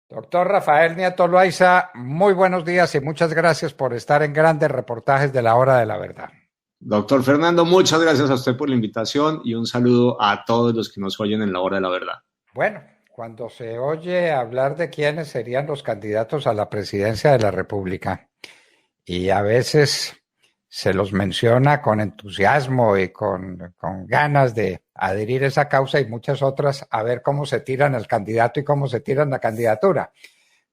Doctor Rafael Nieto Loaiza, muy buenos días y muchas gracias por estar en Grandes Reportajes de la Hora de la Verdad. Doctor Fernando, muchas gracias a usted por la invitación y un saludo a todos los que nos oyen en la Hora de la Verdad. Bueno, cuando se oye hablar de quiénes serían los candidatos a la presidencia de la República, y a veces se los menciona con entusiasmo y con ganas de adherir a esa causa, y muchas otras a ver cómo se tiran el candidato y cómo se tiran la candidatura.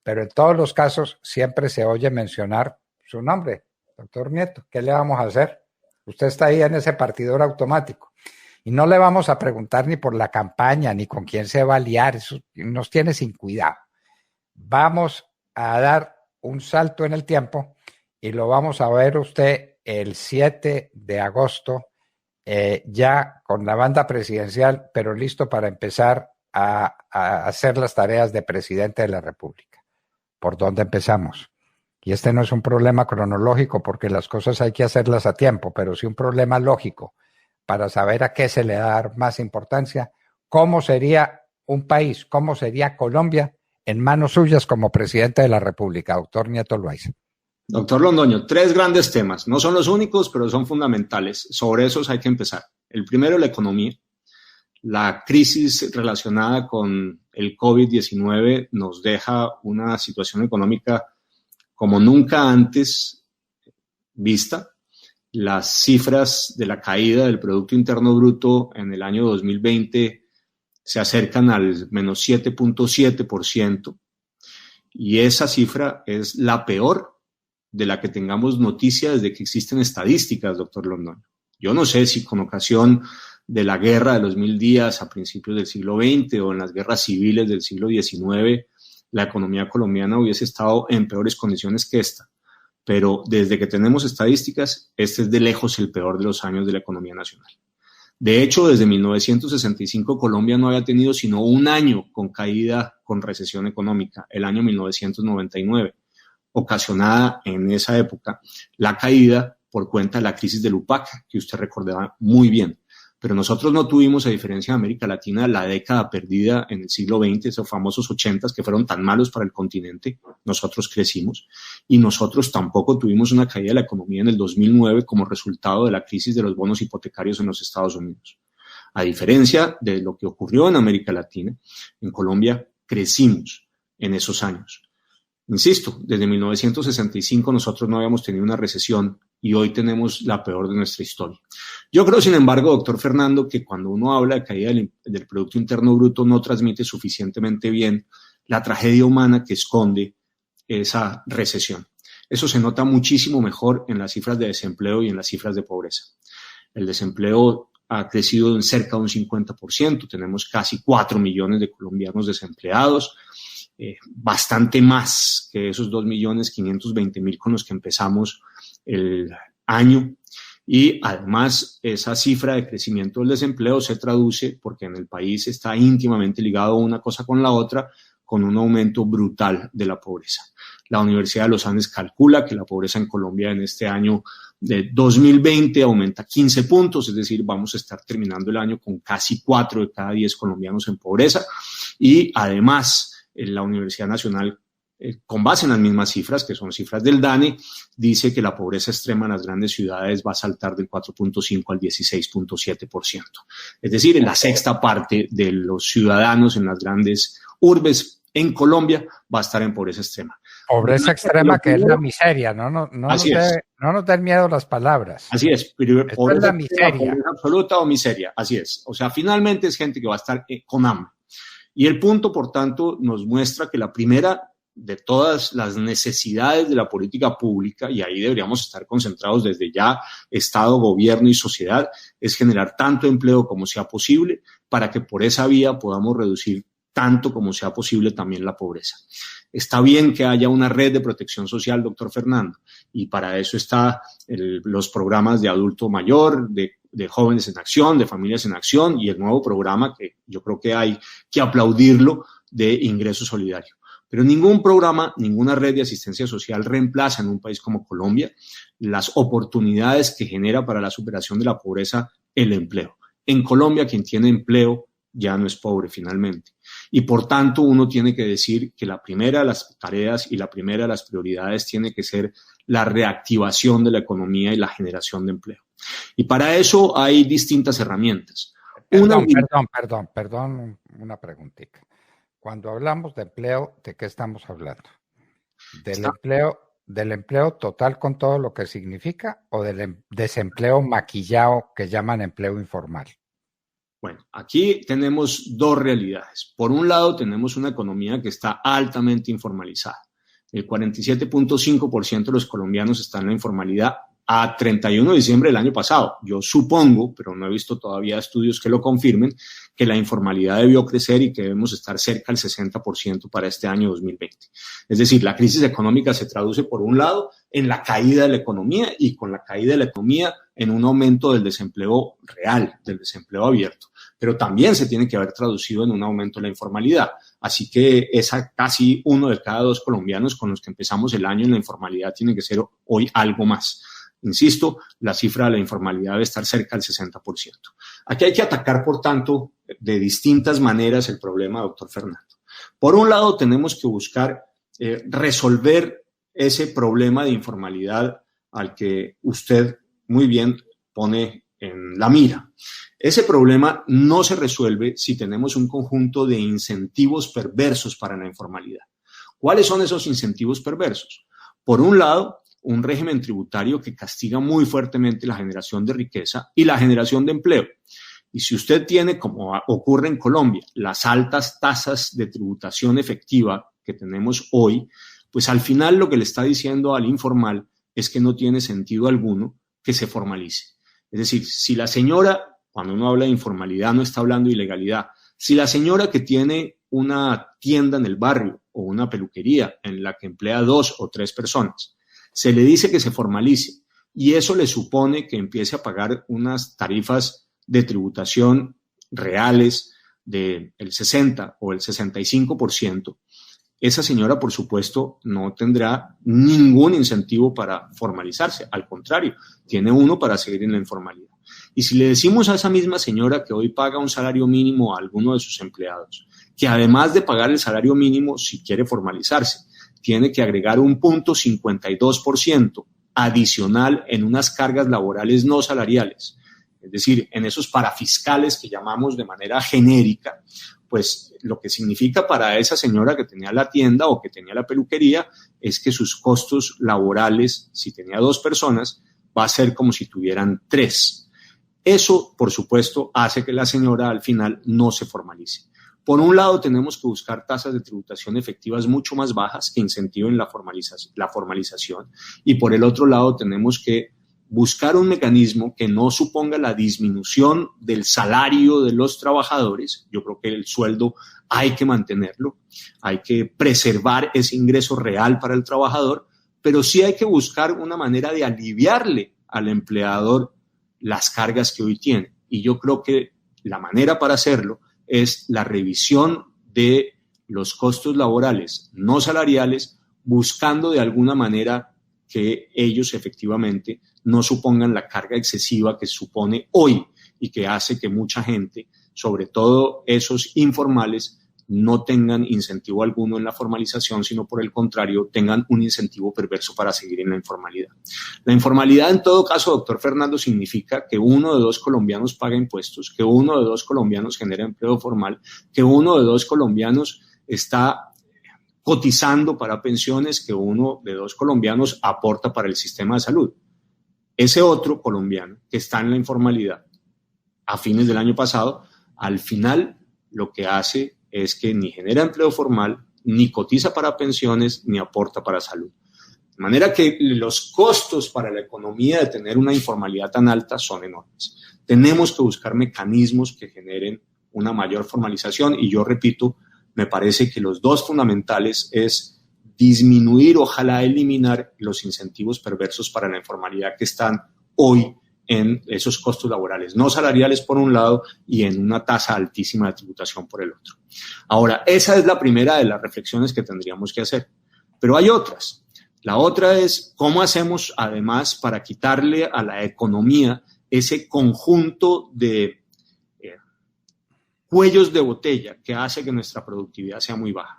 Pero en todos los casos siempre se oye mencionar su nombre, doctor Nieto. ¿Qué le vamos a hacer? Usted está ahí en ese partidor automático. Y no le vamos a preguntar ni por la campaña, ni con quién se va a liar. Eso nos tiene sin cuidado. Vamos a dar un salto en el tiempo y lo vamos a ver usted el 7 de agosto, ya con la banda presidencial, pero listo para empezar a hacer las tareas de presidente de la República. ¿Por dónde empezamos? Y este no es un problema cronológico porque las cosas hay que hacerlas a tiempo, pero sí un problema lógico para saber a qué se le da más importancia. ¿Cómo sería un país, cómo sería Colombia en manos suyas como presidente de la República? Doctor Nieto Loaiza. Doctor Londoño, 3 grandes temas. No son los únicos, pero son fundamentales. Sobre esos hay que empezar. El primero, la economía. La crisis relacionada con el COVID-19 nos deja una situación económica como nunca antes vista. Las cifras de la caída del Producto Interno Bruto en el año 2020 se acercan al menos 7.7%, y esa cifra es la peor de la que tengamos noticia desde que existen estadísticas, doctor Londoño. Yo no sé si con ocasión de la guerra de los 1000 días a principios del siglo XX o en las guerras civiles del siglo XIX, la economía colombiana hubiese estado en peores condiciones que esta. Pero desde que tenemos estadísticas, este es de lejos el peor de los años de la economía nacional. De hecho, desde 1965 Colombia no había tenido sino un año con caída, con recesión económica, el año 1999, ocasionada en esa época la caída por cuenta de la crisis del UPAC, que usted recordará muy bien. Pero nosotros no tuvimos, a diferencia de América Latina, la década perdida en el siglo XX, esos famosos 80s que fueron tan malos para el continente. Nosotros crecimos y nosotros tampoco tuvimos una caída de la economía en el 2009 como resultado de la crisis de los bonos hipotecarios en los Estados Unidos. A diferencia de lo que ocurrió en América Latina, en Colombia crecimos en esos años. Insisto, desde 1965 nosotros no habíamos tenido una recesión y hoy tenemos la peor de nuestra historia. Yo creo, sin embargo, doctor Fernando, que cuando uno habla de caída del Producto Interno Bruto no transmite suficientemente bien la tragedia humana que esconde esa recesión. Eso se nota muchísimo mejor en las cifras de desempleo y en las cifras de pobreza. El desempleo ha crecido en cerca de un 50%, tenemos casi 4 millones de colombianos desempleados, bastante más que esos 2.520.000 con los que empezamos el año. Y además esa cifra de crecimiento del desempleo se traduce, porque en el país está íntimamente ligado una cosa con la otra, con un aumento brutal de la pobreza. La Universidad de los Andes calcula que la pobreza en Colombia en este año de 2020 aumenta 15 puntos, es decir, vamos a estar terminando el año con casi 4 de cada 10 colombianos en pobreza. Y además la Universidad Nacional, con base en las mismas cifras, que son cifras del DANE, dice que la pobreza extrema en las grandes ciudades va a saltar del 4.5 al 16.7%. Es decir, en la sexta parte de los ciudadanos en las grandes urbes en Colombia va a estar en pobreza extrema. Pobreza extrema, que es la miseria, no nos den miedo las palabras. Así es, pero pobreza es la miseria. Pobreza absoluta o miseria, así es. O sea, finalmente es gente que va a estar con hambre. Y el punto, por tanto, nos muestra que la primera de todas las necesidades de la política pública, y ahí deberíamos estar concentrados desde ya, Estado, gobierno y sociedad, es generar tanto empleo como sea posible para que por esa vía podamos reducir tanto como sea posible también la pobreza. Está bien que haya una red de protección social, doctor Fernando, y para eso están los programas de adulto mayor, de jóvenes en acción, de familias en acción, y el nuevo programa que yo creo que hay que aplaudirlo, de ingreso solidario. Pero ningún programa, ninguna red de asistencia social reemplaza en un país como Colombia las oportunidades que genera para la superación de la pobreza el empleo. En Colombia, quien tiene empleo ya no es pobre finalmente. Y por tanto, uno tiene que decir que la primera de las tareas y la primera de las prioridades tiene que ser la reactivación de la economía y la generación de empleo. Y para eso hay distintas herramientas. Perdón, una preguntita. Cuando hablamos de empleo, ¿de qué estamos hablando? ¿Del empleo total con todo lo que significa o del desempleo maquillado que llaman empleo informal? Bueno, aquí tenemos dos realidades. Por un lado, tenemos una economía que está altamente informalizada. El 47.5% de los colombianos están en la informalidad a 31 de diciembre del año pasado. Yo supongo, pero no he visto todavía estudios que lo confirmen, que la informalidad debió crecer y que debemos estar cerca del 60% para este año 2020. Es decir, la crisis económica se traduce, por un lado, en la caída de la economía y con la caída de la economía en un aumento del desempleo real, del desempleo abierto. Pero también se tiene que haber traducido en un aumento de la informalidad. Así que esa casi 1 de cada 2 colombianos con los que empezamos el año en la informalidad tiene que ser hoy algo más. Insisto, la cifra de la informalidad debe estar cerca del 60%. Aquí hay que atacar, por tanto, de distintas maneras el problema, doctor Fernando. Por un lado, tenemos que buscar resolver ese problema de informalidad al que usted muy bien pone en la mira. Ese problema no se resuelve si tenemos un conjunto de incentivos perversos para la informalidad. ¿Cuáles son esos incentivos perversos? Por un lado, un régimen tributario que castiga muy fuertemente la generación de riqueza y la generación de empleo. Y si usted tiene, como ocurre en Colombia, las altas tasas de tributación efectiva que tenemos hoy, pues al final lo que le está diciendo al informal es que no tiene sentido alguno que se formalice. Es decir, si la señora, cuando uno habla de informalidad, no está hablando de ilegalidad, si la señora que tiene una tienda en el barrio o una peluquería en la que emplea 2 o 3 personas, se le dice que se formalice y eso le supone que empiece a pagar unas tarifas de tributación reales del 60 o el 65%, esa señora, por supuesto, no tendrá ningún incentivo para formalizarse. Al contrario, tiene uno para seguir en la informalidad. Y si le decimos a esa misma señora que hoy paga un salario mínimo a alguno de sus empleados, que además de pagar el salario mínimo, si quiere formalizarse, tiene que agregar un 0.52% adicional en unas cargas laborales no salariales, es decir, en esos parafiscales que llamamos de manera genérica, pues lo que significa para esa señora que tenía la tienda o que tenía la peluquería es que sus costos laborales, si tenía 2 personas, va a ser como si tuvieran 3. Eso, por supuesto, hace que la señora al final no se formalice. Por un lado, tenemos que buscar tasas de tributación efectivas mucho más bajas que incentiven la formalización. Y por el otro lado, tenemos que buscar un mecanismo que no suponga la disminución del salario de los trabajadores. Yo creo que el sueldo hay que mantenerlo, hay que preservar ese ingreso real para el trabajador, pero sí hay que buscar una manera de aliviarle al empleador las cargas que hoy tiene. Y yo creo que la manera para hacerlo es la revisión de los costos laborales no salariales, buscando de alguna manera que ellos efectivamente no supongan la carga excesiva que supone hoy y que hace que mucha gente, sobre todo esos informales, no tengan incentivo alguno en la formalización, sino por el contrario, tengan un incentivo perverso para seguir en la informalidad. La informalidad, en todo caso, doctor Fernando, significa que 1 de 2 colombianos paga impuestos, que 1 de 2 colombianos genera empleo formal, que 1 de 2 colombianos está cotizando para pensiones, que 1 de 2 colombianos aporta para el sistema de salud. Ese otro colombiano que está en la informalidad a fines del año pasado, al final lo que hace es que ni genera empleo formal, ni cotiza para pensiones, ni aporta para salud. De manera que los costos para la economía de tener una informalidad tan alta son enormes. Tenemos que buscar mecanismos que generen una mayor formalización y yo repito, me parece que los dos fundamentales es disminuir, ojalá eliminar los incentivos perversos para la informalidad que están hoy en esos costos laborales no salariales por un lado y en una tasa altísima de tributación por el otro. Ahora, esa es la primera de las reflexiones que tendríamos que hacer, pero hay otras. La otra es cómo hacemos además para quitarle a la economía ese conjunto de cuellos de botella que hace que nuestra productividad sea muy baja.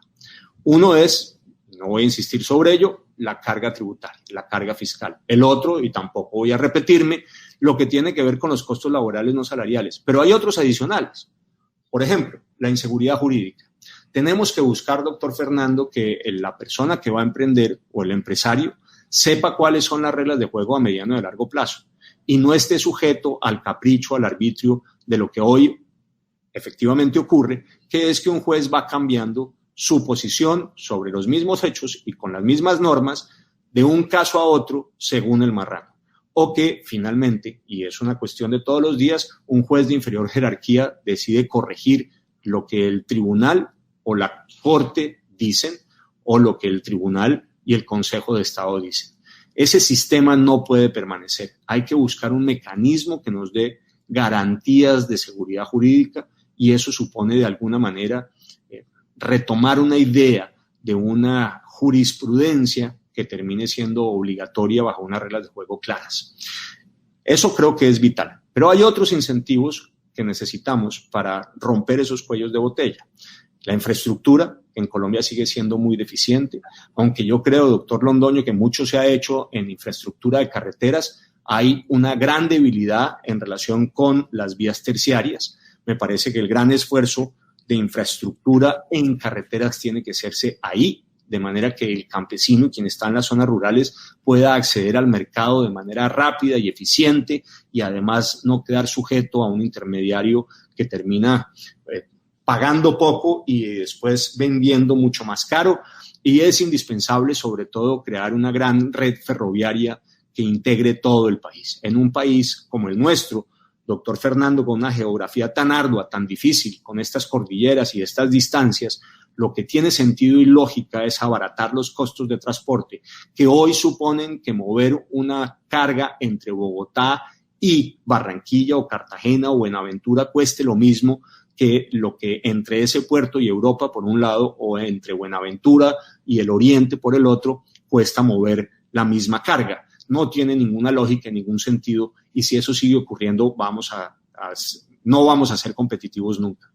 Uno es, no voy a insistir sobre ello, la carga tributaria, la carga fiscal. El otro, y tampoco voy a repetirme, lo que tiene que ver con los costos laborales no salariales. Pero hay otros adicionales. Por ejemplo, la inseguridad jurídica. Tenemos que buscar, doctor Fernando, que la persona que va a emprender o el empresario sepa cuáles son las reglas de juego a mediano y a largo plazo y no esté sujeto al capricho, al arbitrio de lo que hoy efectivamente ocurre, que es que un juez va cambiando su posición sobre los mismos hechos y con las mismas normas de un caso a otro según el marrano. O que finalmente, y es una cuestión de todos los días, un juez de inferior jerarquía decide corregir lo que el tribunal o la corte dicen o lo que el tribunal y el Consejo de Estado dicen. Ese sistema no puede permanecer. Hay que buscar un mecanismo que nos dé garantías de seguridad jurídica y eso supone de alguna manera retomar una idea de una jurisprudencia que termine siendo obligatoria bajo unas reglas de juego claras. Eso creo que es vital. Pero hay otros incentivos que necesitamos para romper esos cuellos de botella. La infraestructura en Colombia sigue siendo muy deficiente, aunque yo creo, doctor Londoño, que mucho se ha hecho en infraestructura de carreteras. Hay una gran debilidad en relación con las vías terciarias. Me parece que el gran esfuerzo de infraestructura en carreteras tiene que hacerse ahí, de manera que el campesino, quien está en las zonas rurales, pueda acceder al mercado de manera rápida y eficiente y además no quedar sujeto a un intermediario que termina pagando poco y después vendiendo mucho más caro. Y es indispensable, sobre todo, crear una gran red ferroviaria que integre todo el país. En un país como el nuestro, doctor Fernando, con una geografía tan ardua, tan difícil, con estas cordilleras y estas distancias, lo que tiene sentido y lógica es abaratar los costos de transporte, que hoy suponen que mover una carga entre Bogotá y Barranquilla o Cartagena o Buenaventura cueste lo mismo que lo que entre ese puerto y Europa por un lado o entre Buenaventura y el Oriente por el otro cuesta mover la misma carga. No tiene ninguna lógica, ningún sentido y si eso sigue ocurriendo no vamos a ser competitivos nunca.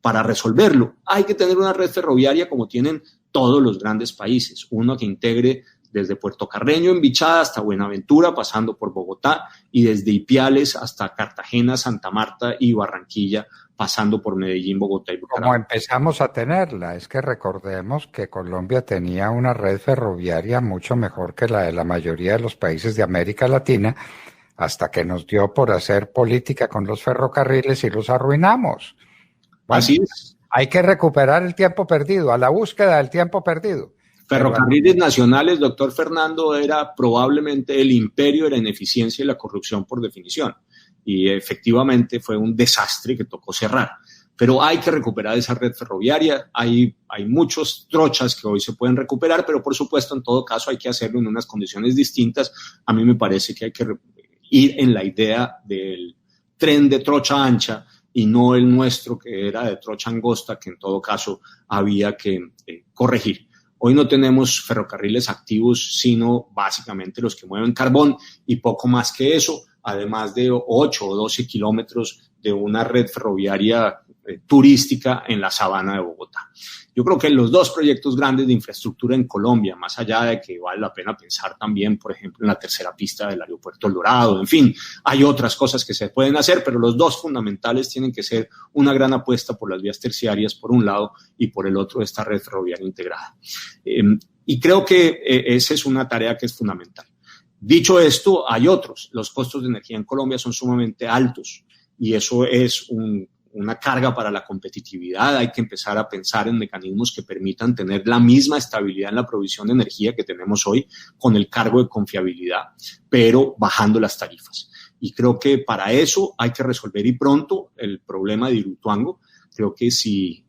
Para resolverlo hay que tener una red ferroviaria como tienen todos los grandes países, uno que integre desde Puerto Carreño en Bichada hasta Buenaventura, pasando por Bogotá y desde Ipiales hasta Cartagena, Santa Marta y Barranquilla, pasando por Medellín, Bogotá y Bucaramanga. Como empezamos a tenerla, es que recordemos que Colombia tenía una red ferroviaria mucho mejor que la de la mayoría de los países de América Latina, hasta que nos dio por hacer política con los ferrocarriles y los arruinamos. Bueno, así es. Hay que recuperar el tiempo perdido, a la búsqueda del tiempo perdido. Ferrocarriles nacionales, doctor Fernando, era probablemente el imperio de la ineficiencia y la corrupción por definición. Y efectivamente fue un desastre que tocó cerrar. Pero hay que recuperar esa red ferroviaria. Hay muchos trochas que hoy se pueden recuperar, pero por supuesto, en todo caso, hay que hacerlo en unas condiciones distintas. A mí me parece que hay que ir en la idea del tren de trocha ancha y no el nuestro que era de trocha angosta, que en todo caso había que corregir. Hoy no tenemos ferrocarriles activos, sino básicamente los que mueven carbón y poco más que eso, además de 8 o 12 kilómetros de una red ferroviaria turística en la sabana de Bogotá. Yo creo que los dos proyectos grandes de infraestructura en Colombia, más allá de que vale la pena pensar también, por ejemplo, en la tercera pista del aeropuerto El Dorado, en fin, hay otras cosas que se pueden hacer, pero los dos fundamentales tienen que ser una gran apuesta por las vías terciarias, por un lado, y por el otro, esta red ferroviaria integrada. Y creo que esa es una tarea que es fundamental. Dicho esto, hay otros. Los costos de energía en Colombia son sumamente altos y eso es una carga para la competitividad. Hay que empezar a pensar en mecanismos que permitan tener la misma estabilidad en la provisión de energía que tenemos hoy con el cargo de confiabilidad, pero bajando las tarifas. Y creo que para eso hay que resolver y pronto el problema de Hidroituango. Creo que si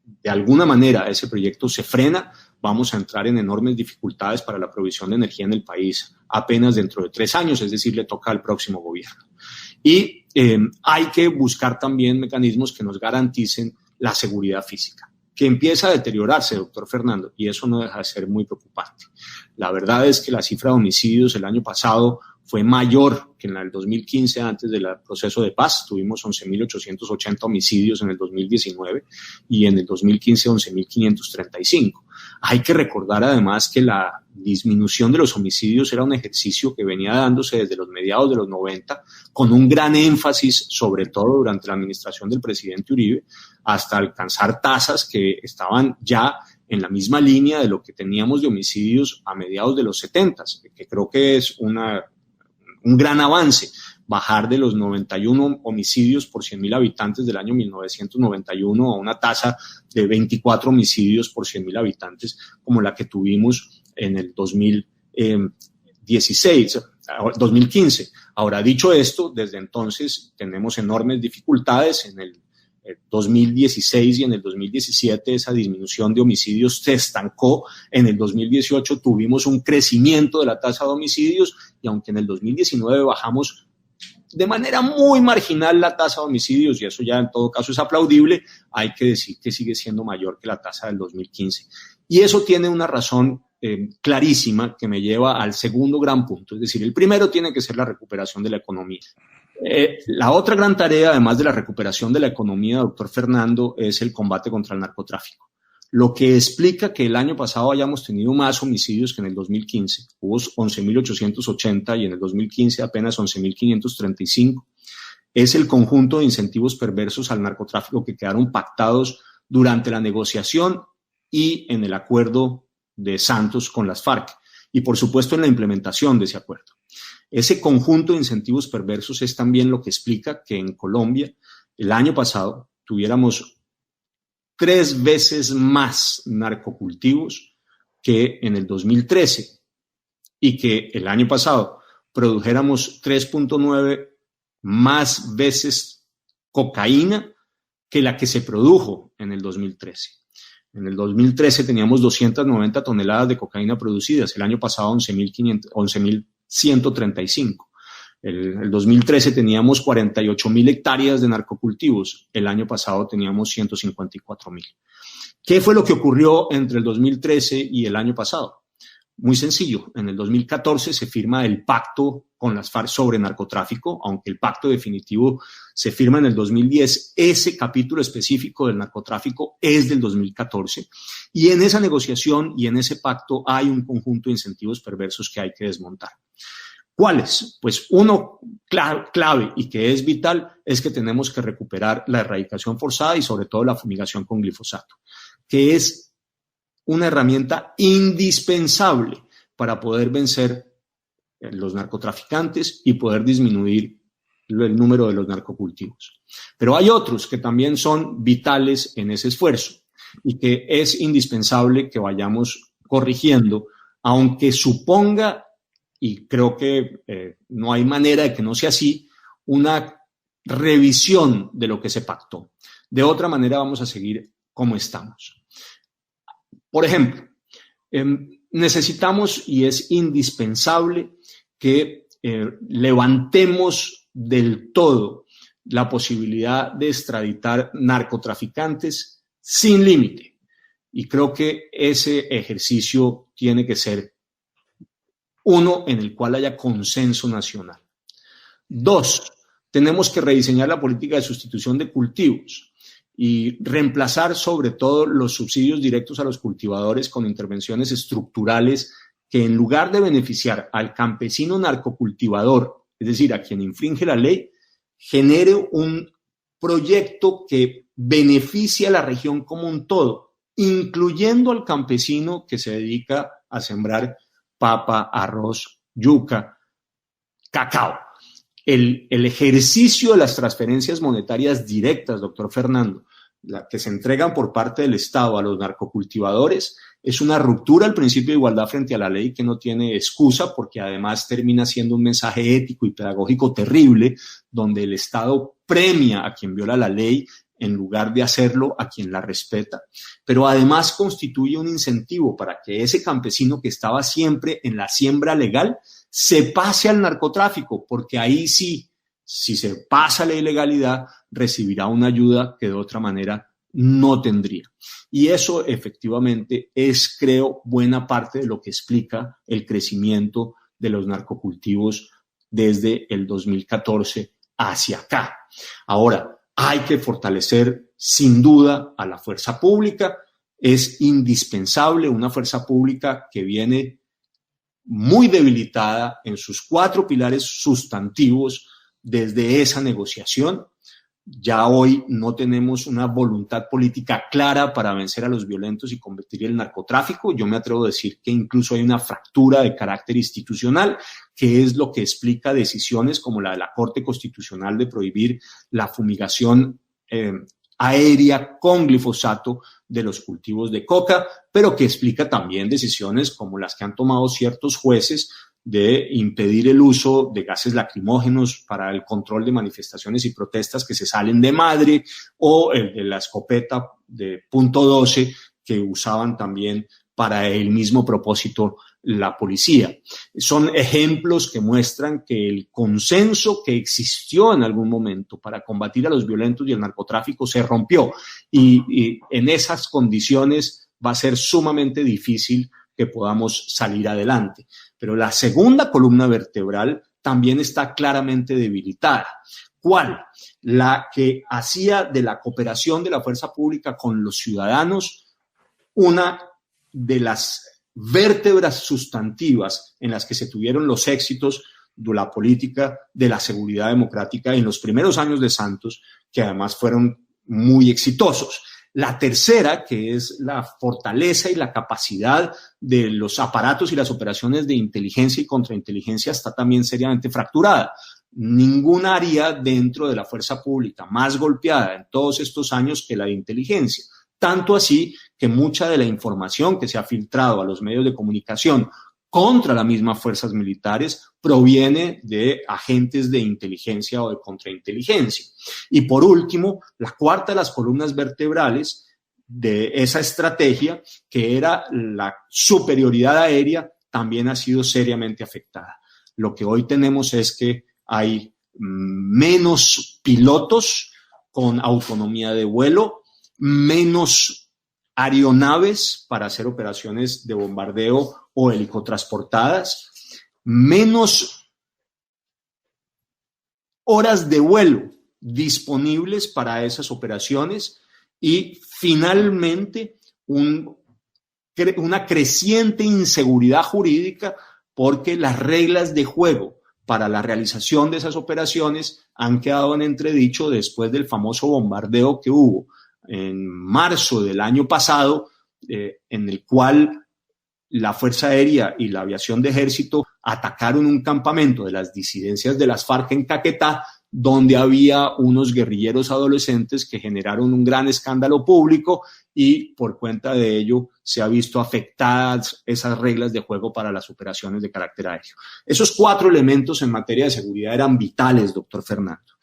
de alguna manera ese proyecto se frena, vamos a entrar en enormes dificultades para la provisión de energía en el país apenas dentro de 3 años, es decir, le toca al próximo gobierno. Y hay que buscar también mecanismos que nos garanticen la seguridad física, que empieza a deteriorarse, doctor Fernando, y eso no deja de ser muy preocupante. La verdad es que la cifra de homicidios el año pasado fue mayor que en el 2015 antes del proceso de paz. Tuvimos 11.880 homicidios en el 2019 y en el 2015 11.535. Hay que recordar además que la disminución de los homicidios era un ejercicio que venía dándose desde los mediados de los 90 con un gran énfasis, sobre todo durante la administración del presidente Uribe, hasta alcanzar tasas que estaban ya en la misma línea de lo que teníamos de homicidios a mediados de los 70, que creo que es un gran avance, bajar de los 91 homicidios por 100.000 habitantes del año 1991 a una tasa de 24 homicidios por 100.000 habitantes como la que tuvimos en el 2015. Ahora, dicho esto, desde entonces tenemos enormes dificultades. En el 2016 y en el 2017 esa disminución de homicidios se estancó. En el 2018 tuvimos un crecimiento de la tasa de homicidios y aunque en el 2019 bajamos de manera muy marginal la tasa de homicidios, y eso ya en todo caso es aplaudible, hay que decir que sigue siendo mayor que la tasa del 2015. Y eso tiene una razón clarísima que me lleva al segundo gran punto. Es decir, el primero tiene que ser la recuperación de la economía. La otra gran tarea, además de la recuperación de la economía, doctor Fernando, es el combate contra el narcotráfico. Lo que explica que el año pasado hayamos tenido más homicidios que en el 2015. Hubo 11.880 y en el 2015 apenas 11.535. Es el conjunto de incentivos perversos al narcotráfico que quedaron pactados durante la negociación y en el acuerdo de Santos con las FARC. Y, por supuesto, en la implementación de ese acuerdo. Ese conjunto de incentivos perversos es también lo que explica que en Colombia el año pasado tuviéramos 3 veces más narcocultivos que en el 2013 y que el año pasado produjéramos 3.9 más veces cocaína que la que se produjo en el 2013. En el 2013 teníamos 290 toneladas de cocaína producidas, el año pasado 11.135. El 2013 teníamos 48.000 hectáreas de narcocultivos, el año pasado teníamos 154.000. ¿Qué fue lo que ocurrió entre el 2013 y el año pasado? Muy sencillo, en el 2014 se firma el pacto con las FARC sobre narcotráfico, aunque el pacto definitivo se firma en el 2010, ese capítulo específico del narcotráfico es del 2014, y en esa negociación y en ese pacto hay un conjunto de incentivos perversos que hay que desmontar. ¿Cuáles? Pues uno clave y que es vital es que tenemos que recuperar la erradicación forzada y sobre todo la fumigación con glifosato, que es una herramienta indispensable para poder vencer los narcotraficantes y poder disminuir el número de los narcocultivos. Pero hay otros que también son vitales en ese esfuerzo y que es indispensable que vayamos corrigiendo, aunque suponga, y creo que no hay manera de que no sea así, una revisión de lo que se pactó. De otra manera vamos a seguir como estamos. Por ejemplo, necesitamos y es indispensable que levantemos del todo la posibilidad de extraditar narcotraficantes sin límite. Y creo que ese ejercicio tiene que ser uno en el cual haya consenso nacional. 2, tenemos que rediseñar la política de sustitución de cultivos y reemplazar sobre todo los subsidios directos a los cultivadores con intervenciones estructurales que en lugar de beneficiar al campesino narcocultivador, es decir, a quien infringe la ley, genere un proyecto que beneficie a la región como un todo, incluyendo al campesino que se dedica a sembrar papa, arroz, yuca, cacao. El ejercicio de las transferencias monetarias directas, doctor Fernando, la que se entregan por parte del Estado a los narcocultivadores, es una ruptura al principio de igualdad frente a la ley que no tiene excusa, porque además termina siendo un mensaje ético y pedagógico terrible, donde el Estado premia a quien viola la ley en lugar de hacerlo a quien la respeta, pero además constituye un incentivo para que ese campesino que estaba siempre en la siembra legal se pase al narcotráfico, porque ahí sí, si se pasa la ilegalidad, recibirá una ayuda que de otra manera no tendría. Y eso efectivamente es, creo, buena parte de lo que explica el crecimiento de los narcocultivos desde el 2014 hacia acá. Ahora, hay que fortalecer sin duda a la fuerza pública. Es indispensable una fuerza pública que viene muy debilitada en sus 4 pilares sustantivos desde esa negociación. Ya hoy no tenemos una voluntad política clara para vencer a los violentos y combatir el narcotráfico. Yo me atrevo a decir que incluso hay una fractura de carácter institucional, que es lo que explica decisiones como la de la Corte Constitucional de prohibir la fumigación aérea con glifosato de los cultivos de coca, pero que explica también decisiones como las que han tomado ciertos jueces de impedir el uso de gases lacrimógenos para el control de manifestaciones y protestas que se salen de madre, o el de la escopeta de .12 que usaban también para el mismo propósito la policía. Son ejemplos que muestran que el consenso que existió en algún momento para combatir a los violentos y el narcotráfico se rompió, y en esas condiciones va a ser sumamente difícil que podamos salir adelante. Pero la segunda columna vertebral también está claramente debilitada. ¿Cuál? La que hacía de la cooperación de la fuerza pública con los ciudadanos una de las vértebras sustantivas en las que se tuvieron los éxitos de la política de la seguridad democrática en los primeros años de Santos, que además fueron muy exitosos. La tercera, que es la fortaleza y la capacidad de los aparatos y las operaciones de inteligencia y contrainteligencia, está también seriamente fracturada. Ningún área dentro de la fuerza pública más golpeada en todos estos años que la de inteligencia. Tanto así que mucha de la información que se ha filtrado a los medios de comunicación contra las mismas fuerzas militares proviene de agentes de inteligencia o de contrainteligencia. Y por último, la cuarta de las columnas vertebrales de esa estrategia, que era la superioridad aérea, también ha sido seriamente afectada. Lo que hoy tenemos es que hay menos pilotos con autonomía de vuelo, menos aeronaves para hacer operaciones de bombardeo o helicotransportadas, menos horas de vuelo disponibles para esas operaciones y finalmente una creciente inseguridad jurídica, porque las reglas de juego para la realización de esas operaciones han quedado en entredicho después del famoso bombardeo que hubo en marzo del año pasado, en el cual la Fuerza Aérea y la Aviación de Ejército atacaron un campamento de las disidencias de las FARC en Caquetá, donde había unos guerrilleros adolescentes que generaron un gran escándalo público, y por cuenta de ello se ha visto afectadas esas reglas de juego para las operaciones de carácter aéreo. Esos 4 elementos en materia de seguridad eran vitales, doctor Fernando.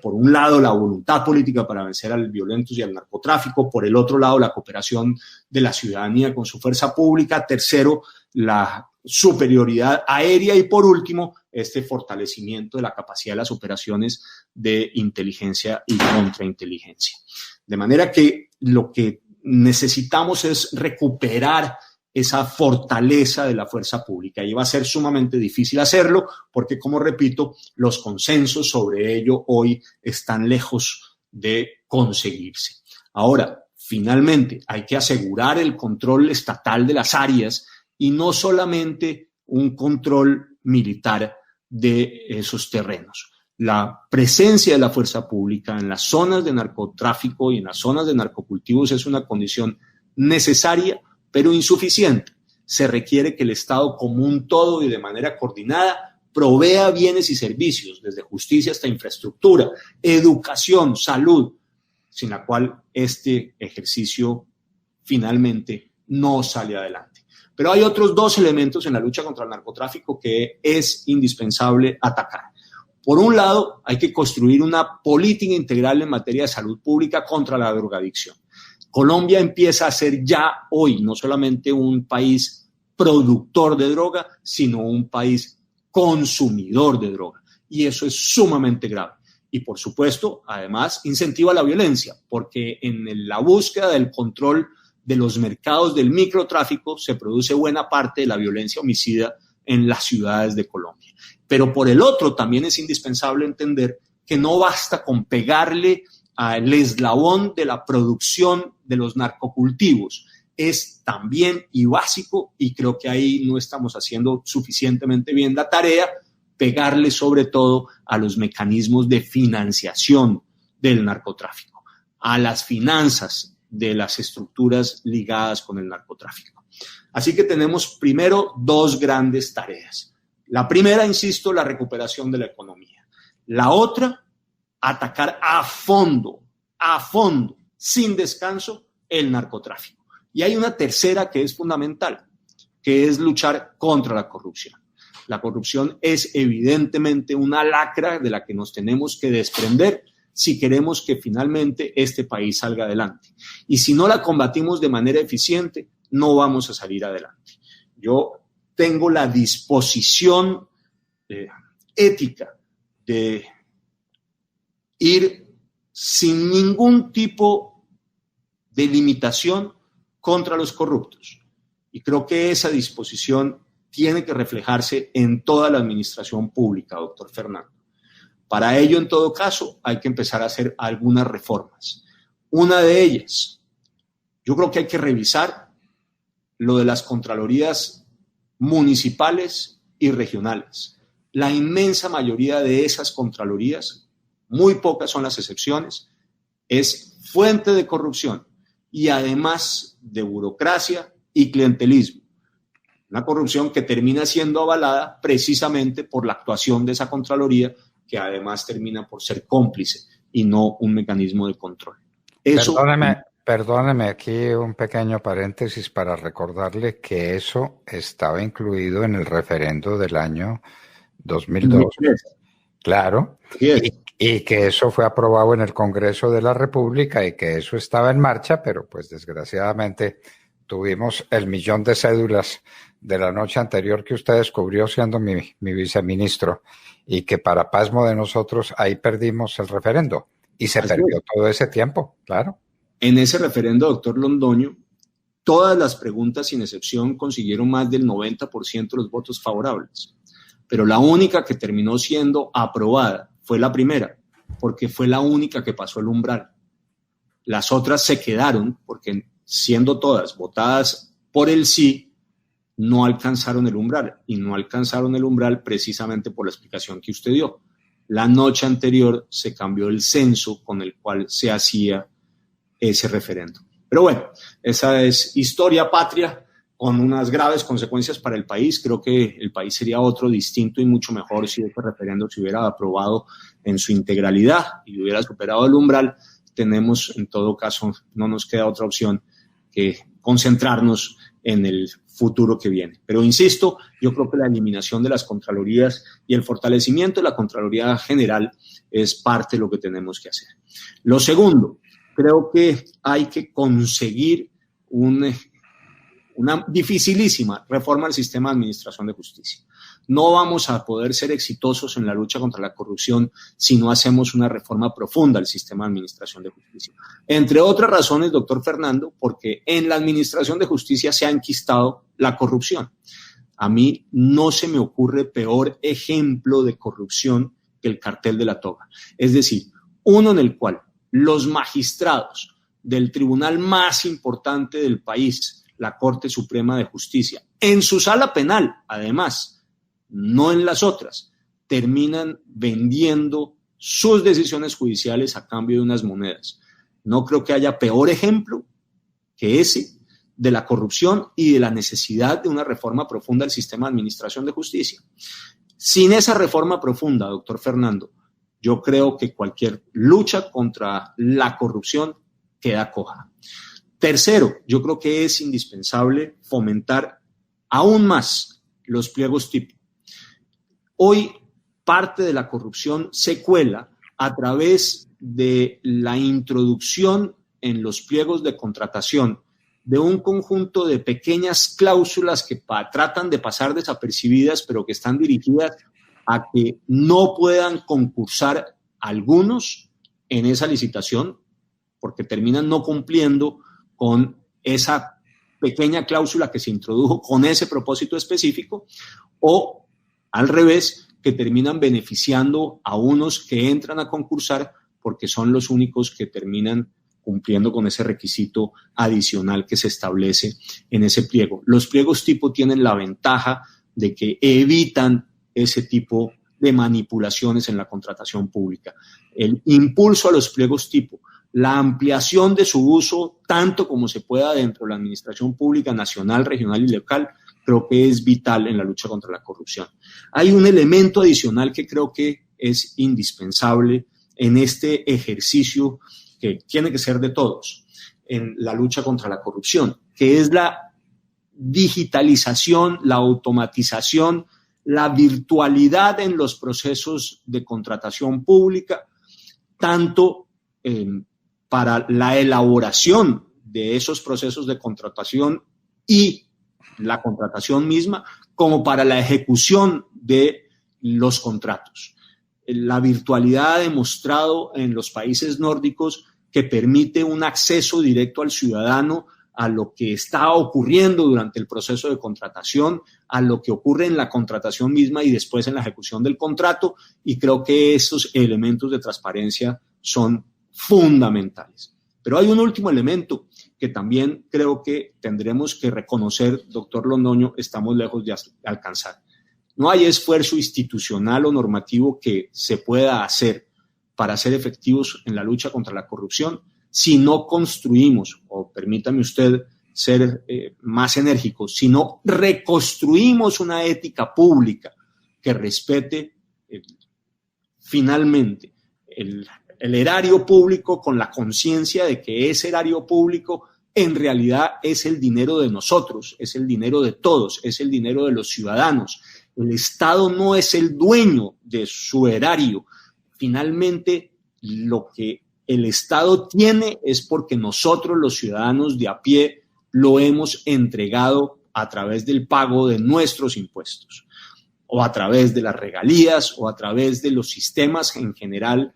Por un lado, la voluntad política para vencer a los violentos y al narcotráfico. Por el otro lado, la cooperación de la ciudadanía con su fuerza pública. Tercero, la superioridad aérea. Y por último, este fortalecimiento de la capacidad de las operaciones de inteligencia y contrainteligencia. De manera que lo que necesitamos es recuperar esa fortaleza de la fuerza pública, y va a ser sumamente difícil hacerlo porque, como repito, los consensos sobre ello hoy están lejos de conseguirse. Ahora, finalmente, hay que asegurar el control estatal de las áreas y no solamente un control militar de esos terrenos. La presencia de la fuerza pública en las zonas de narcotráfico y en las zonas de narcocultivos es una condición necesaria, pero insuficiente. Se requiere que el Estado como un todo y de manera coordinada provea bienes y servicios, desde justicia hasta infraestructura, educación, salud, sin la cual este ejercicio finalmente no sale adelante. Pero hay otros 2 elementos en la lucha contra el narcotráfico que es indispensable atacar. Por un lado, hay que construir una política integral en materia de salud pública contra la drogadicción. Colombia empieza a ser ya hoy no solamente un país productor de droga, sino un país consumidor de droga. Y eso es sumamente grave. Y por supuesto, además, incentiva la violencia, porque en la búsqueda del control de los mercados del microtráfico se produce buena parte de la violencia homicida en las ciudades de Colombia. Pero por el otro también es indispensable entender que no basta con pegarle al eslabón de la producción de los narcocultivos. Es también y básico, y creo que ahí no estamos haciendo suficientemente bien la tarea, pegarle sobre todo a los mecanismos de financiación del narcotráfico, a las finanzas de las estructuras ligadas con el narcotráfico. Así que tenemos primero dos grandes tareas. La primera, insisto, la recuperación de la economía. La otra, atacar a fondo, sin descanso, el narcotráfico. Y hay una tercera que es fundamental, que es luchar contra la corrupción. La corrupción es evidentemente una lacra de la que nos tenemos que desprender si queremos que finalmente este país salga adelante. Y si no la combatimos de manera eficiente, no vamos a salir adelante. Yo tengo la disposición ética de ir sin ningún tipo de limitación contra los corruptos. Y creo que esa disposición tiene que reflejarse en toda la administración pública, doctor Fernando. Para ello, en todo caso, hay que empezar a hacer algunas reformas. Una de ellas, yo creo que hay que revisar lo de las contralorías municipales y regionales. La inmensa mayoría de esas contralorías, muy pocas son las excepciones, es fuente de corrupción y además de burocracia y clientelismo. Una corrupción que termina siendo avalada precisamente por la actuación de esa Contraloría, que además termina por ser cómplice y no un mecanismo de control. Eso, Perdóneme aquí un pequeño paréntesis para recordarle que eso estaba incluido en el referendo del año 2012. Claro, y que eso fue aprobado en el Congreso de la República y que eso estaba en marcha, pero pues desgraciadamente tuvimos el 1.000.000 de cédulas de la noche anterior que usted descubrió siendo mi viceministro y que para pasmo de nosotros ahí perdimos el referendo y se perdió todo ese tiempo, claro. En ese referendo, doctor Londoño, todas las preguntas sin excepción consiguieron más del 90% de los votos favorables, pero la única que terminó siendo aprobada fue la primera, porque fue la única que pasó el umbral. Las otras se quedaron porque siendo todas votadas por el sí, no alcanzaron el umbral, y no alcanzaron el umbral precisamente por la explicación que usted dio. La noche anterior se cambió el censo con el cual se hacía ese referendo. Pero bueno, esa es historia patria con unas graves consecuencias para el país. Creo que el país sería otro distinto y mucho mejor si ese referendo se hubiera aprobado en su integralidad y hubiera superado el umbral. Tenemos, en todo caso, no nos queda otra opción que concentrarnos en el futuro que viene. Pero insisto, yo creo que la eliminación de las contralorías y el fortalecimiento de la Contraloría General es parte de lo que tenemos que hacer. Lo segundo, creo que hay que conseguir una dificilísima reforma del sistema de administración de justicia. No vamos a poder ser exitosos en la lucha contra la corrupción si no hacemos una reforma profunda del sistema de administración de justicia. Entre otras razones, doctor Fernando, porque en la administración de justicia se ha enquistado la corrupción. A mí no se me ocurre peor ejemplo de corrupción que el cartel de la toga. Es decir, uno en el cual los magistrados del tribunal más importante del país, la Corte Suprema de Justicia, en su sala penal, además, no en las otras, terminan vendiendo sus decisiones judiciales a cambio de unas monedas. No creo que haya peor ejemplo que ese de la corrupción y de la necesidad de una reforma profunda del sistema de administración de justicia. Sin esa reforma profunda, doctor Fernando, yo creo que cualquier lucha contra la corrupción queda coja. Tercero, yo creo que es indispensable fomentar aún más los pliegos tipo. Hoy parte de la corrupción se cuela a través de la introducción en los pliegos de contratación de un conjunto de pequeñas cláusulas que tratan de pasar desapercibidas, pero que están dirigidas a que no puedan concursar algunos en esa licitación, porque terminan no cumpliendo con esa pequeña cláusula que se introdujo con ese propósito específico, o al revés, que terminan beneficiando a unos que entran a concursar porque son los únicos que terminan cumpliendo con ese requisito adicional que se establece en ese pliego. Los pliegos tipo tienen la ventaja de que evitan ese tipo de manipulaciones en la contratación pública. El impulso a los pliegos tipo, la ampliación de su uso tanto como se pueda dentro de la administración pública nacional, regional y local, creo que es vital en la lucha contra la corrupción. Hay un elemento adicional que creo que es indispensable en este ejercicio que tiene que ser de todos en la lucha contra la corrupción, que es la digitalización, la automatización, la virtualidad en los procesos de contratación pública, tanto para la elaboración de esos procesos de contratación y la contratación misma, como para la ejecución de los contratos. La virtualidad ha demostrado en los países nórdicos que permite un acceso directo al ciudadano a lo que está ocurriendo durante el proceso de contratación, a lo que ocurre en la contratación misma y después en la ejecución del contrato, y creo que esos elementos de transparencia son fundamentales. Pero hay un último elemento que también creo que tendremos que reconocer, doctor Londoño, estamos lejos de alcanzar. No hay esfuerzo institucional o normativo que se pueda hacer para ser efectivos en la lucha contra la corrupción si no construimos, o permítame usted ser más enérgico, si no reconstruimos una ética pública que respete finalmente el erario público con la conciencia de que ese erario público en realidad es el dinero de nosotros, es el dinero de todos, es el dinero de los ciudadanos. El Estado no es el dueño de su erario. Finalmente, lo que el Estado tiene es porque nosotros, los ciudadanos de a pie, lo hemos entregado a través del pago de nuestros impuestos, o a través de las regalías, o a través de los sistemas en general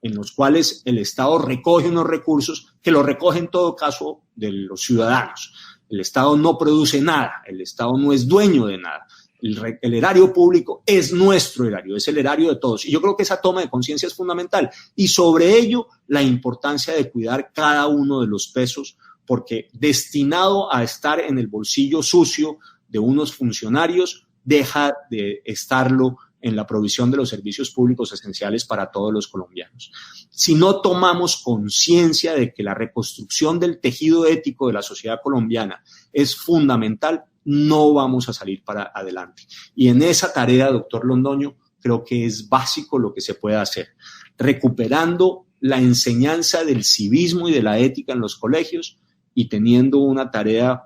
en los cuales el Estado recoge unos recursos que los recoge en todo caso de los ciudadanos. El Estado no produce nada, el Estado no es dueño de nada. El erario público es nuestro erario, es el erario de todos. Y yo creo que esa toma de conciencia es fundamental. Y sobre ello, la importancia de cuidar cada uno de los pesos, porque destinado a estar en el bolsillo sucio de unos funcionarios, deja de estarlo en la provisión de los servicios públicos esenciales para todos los colombianos. Si no tomamos conciencia de que la reconstrucción del tejido ético de la sociedad colombiana es fundamental, no vamos a salir para adelante. Y en esa tarea, doctor Londoño, creo que es básico lo que se puede hacer, recuperando la enseñanza del civismo y de la ética en los colegios y teniendo una tarea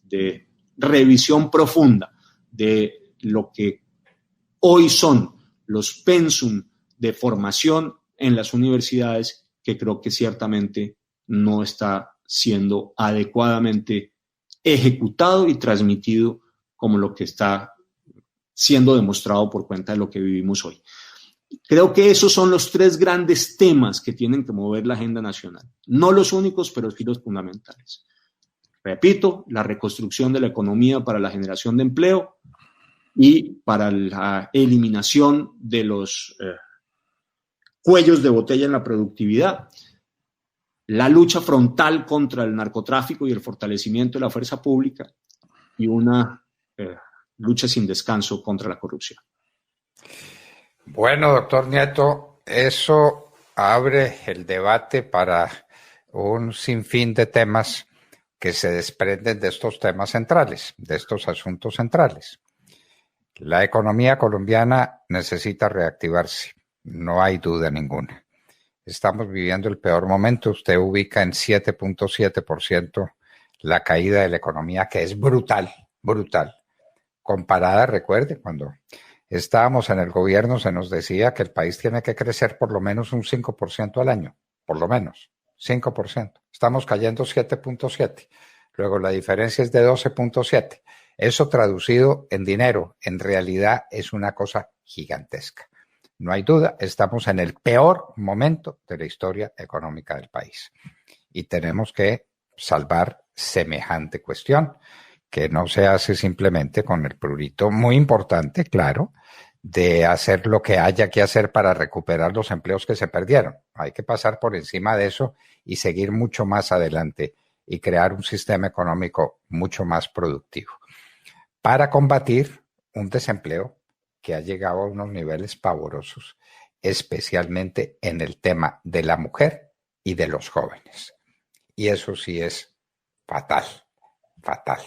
de revisión profunda de lo que hoy son los pensum de formación en las universidades, que creo que ciertamente no está siendo adecuadamente ejecutado y transmitido como lo que está siendo demostrado por cuenta de lo que vivimos hoy. Creo que esos son los tres grandes temas que tienen que mover la agenda nacional. No los únicos, pero sí los fundamentales. Repito, la reconstrucción de la economía para la generación de empleo y para la eliminación de los cuellos de botella en la productividad, la lucha frontal contra el narcotráfico y el fortalecimiento de la fuerza pública y una lucha sin descanso contra la corrupción. Bueno, doctor Nieto, eso abre el debate para un sinfín de temas que se desprenden de estos temas centrales, de estos asuntos centrales. La economía colombiana necesita reactivarse, no hay duda ninguna. Estamos viviendo el peor momento. Usted ubica en 7.7% la caída de la economía, que es brutal, brutal. Comparada, recuerde, cuando estábamos en el gobierno se nos decía que el país tiene que crecer por lo menos un 5% al año, por lo menos 5%. Estamos cayendo 7.7%. Luego la diferencia es de 12.7%. Eso traducido en dinero, en realidad es una cosa gigantesca. No hay duda, estamos en el peor momento de la historia económica del país. Y tenemos que salvar semejante cuestión, que no se hace simplemente con el prurito muy importante, claro, de hacer lo que haya que hacer para recuperar los empleos que se perdieron. Hay que pasar por encima de eso y seguir mucho más adelante y crear un sistema económico mucho más productivo para combatir un desempleo que ha llegado a unos niveles pavorosos, especialmente en el tema de la mujer y de los jóvenes. Y eso sí es fatal, fatal.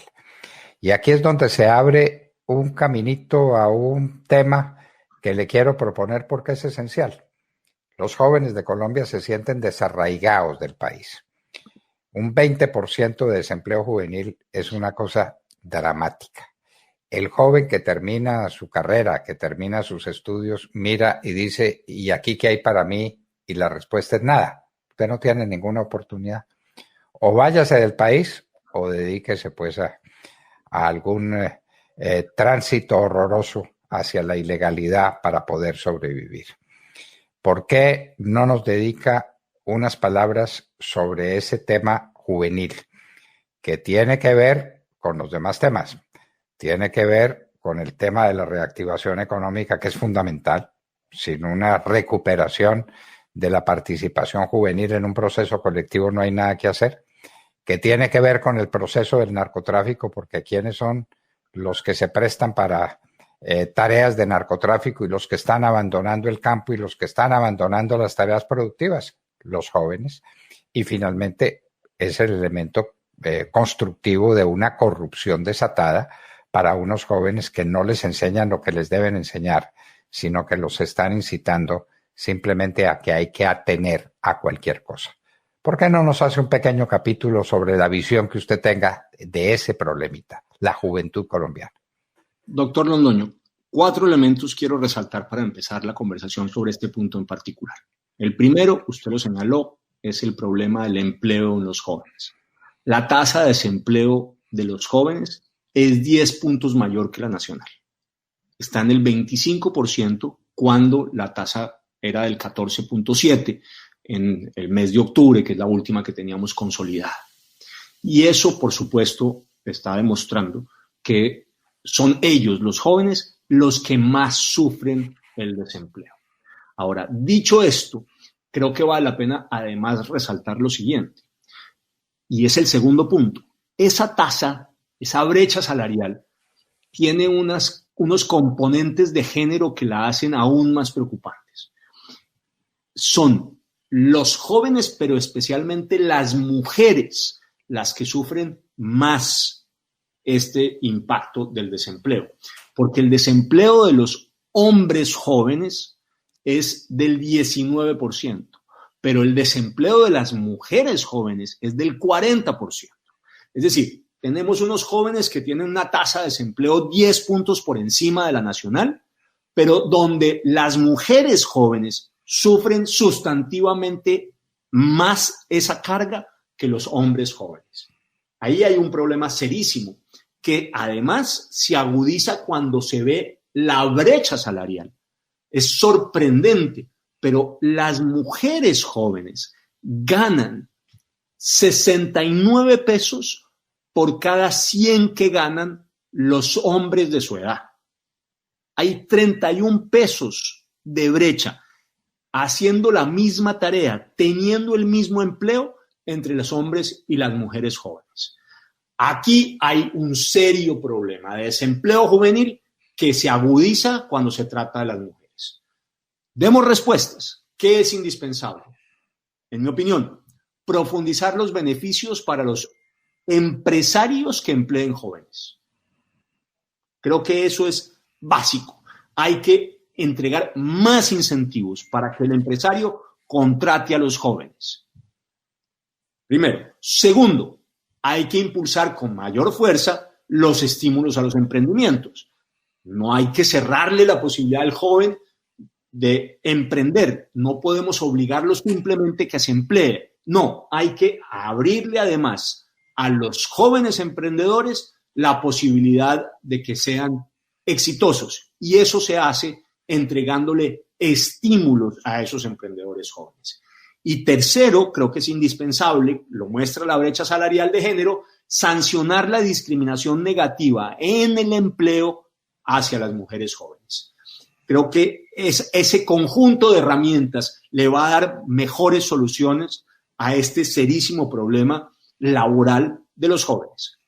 Y aquí es donde se abre un caminito a un tema que le quiero proponer porque es esencial. Los jóvenes de Colombia se sienten desarraigados del país. Un 20% de desempleo juvenil es una cosa dramática. El joven que termina su carrera, que termina sus estudios, mira y dice, ¿y aquí qué hay para mí? Y la respuesta es nada. Usted no tiene ninguna oportunidad. O váyase del país o dedíquese pues a algún tránsito horroroso hacia la ilegalidad para poder sobrevivir. ¿Por qué no nos dedica unas palabras sobre ese tema juvenil que tiene que ver con los demás temas? Tiene que ver con el tema de la reactivación económica, que es fundamental. Sin una recuperación de la participación juvenil en un proceso colectivo no hay nada que hacer. Que tiene que ver con el proceso del narcotráfico, porque ¿quiénes son los que se prestan para tareas de narcotráfico y los que están abandonando el campo y los que están abandonando las tareas productivas? Los jóvenes. Y finalmente es el elemento constructivo de una corrupción desatada para unos jóvenes que no les enseñan lo que les deben enseñar, sino que los están incitando simplemente a que hay que atener a cualquier cosa. ¿Por qué no nos hace un pequeño capítulo sobre la visión que usted tenga de ese problemita, la juventud colombiana? Doctor Londoño, 4 elementos quiero resaltar para empezar la conversación sobre este punto en particular. El primero, usted lo señaló, es el problema del empleo en los jóvenes. La tasa de desempleo de los jóvenes es 10 puntos mayor que la nacional. Está en el 25% cuando la tasa era del 14.7% en el mes de octubre, que es la última que teníamos consolidada. Y eso, por supuesto, está demostrando que son ellos, los jóvenes, los que más sufren el desempleo. Ahora, dicho esto, creo que vale la pena además resaltar lo siguiente, y es el segundo punto. Esa tasa, esa brecha salarial, tiene unos componentes de género que la hacen aún más preocupantes. Son los jóvenes, pero especialmente las mujeres, las que sufren más este impacto del desempleo. Porque el desempleo de los hombres jóvenes es del 19%, pero el desempleo de las mujeres jóvenes es del 40%. Es decir, tenemos unos jóvenes que tienen una tasa de desempleo 10 puntos por encima de la nacional, pero donde las mujeres jóvenes sufren sustantivamente más esa carga que los hombres jóvenes. Ahí hay un problema serísimo que además se agudiza cuando se ve la brecha salarial. Es sorprendente, pero las mujeres jóvenes ganan 69 pesos por cada 100 que ganan los hombres de su edad. Hay 31 pesos de brecha haciendo la misma tarea, teniendo el mismo empleo entre los hombres y las mujeres jóvenes. Aquí hay un serio problema de desempleo juvenil que se agudiza cuando se trata de las mujeres. Demos respuestas. ¿Qué es indispensable? En mi opinión, profundizar los beneficios para los empresarios que empleen jóvenes. Creo que eso es básico. Hay que entregar más incentivos para que el empresario contrate a los jóvenes. Primero. Segundo, hay que impulsar con mayor fuerza los estímulos a los emprendimientos. No hay que cerrarle la posibilidad al joven de emprender. No podemos obligarlo simplemente que se emplee. No, hay que abrirle además a los jóvenes emprendedores la posibilidad de que sean exitosos. Y eso se hace entregándole estímulos a esos emprendedores jóvenes. Y tercero, creo que es indispensable, lo muestra la brecha salarial de género, sancionar la discriminación negativa en el empleo hacia las mujeres jóvenes. Creo que ese conjunto de herramientas le va a dar mejores soluciones a este serísimo problema laboral de los jóvenes.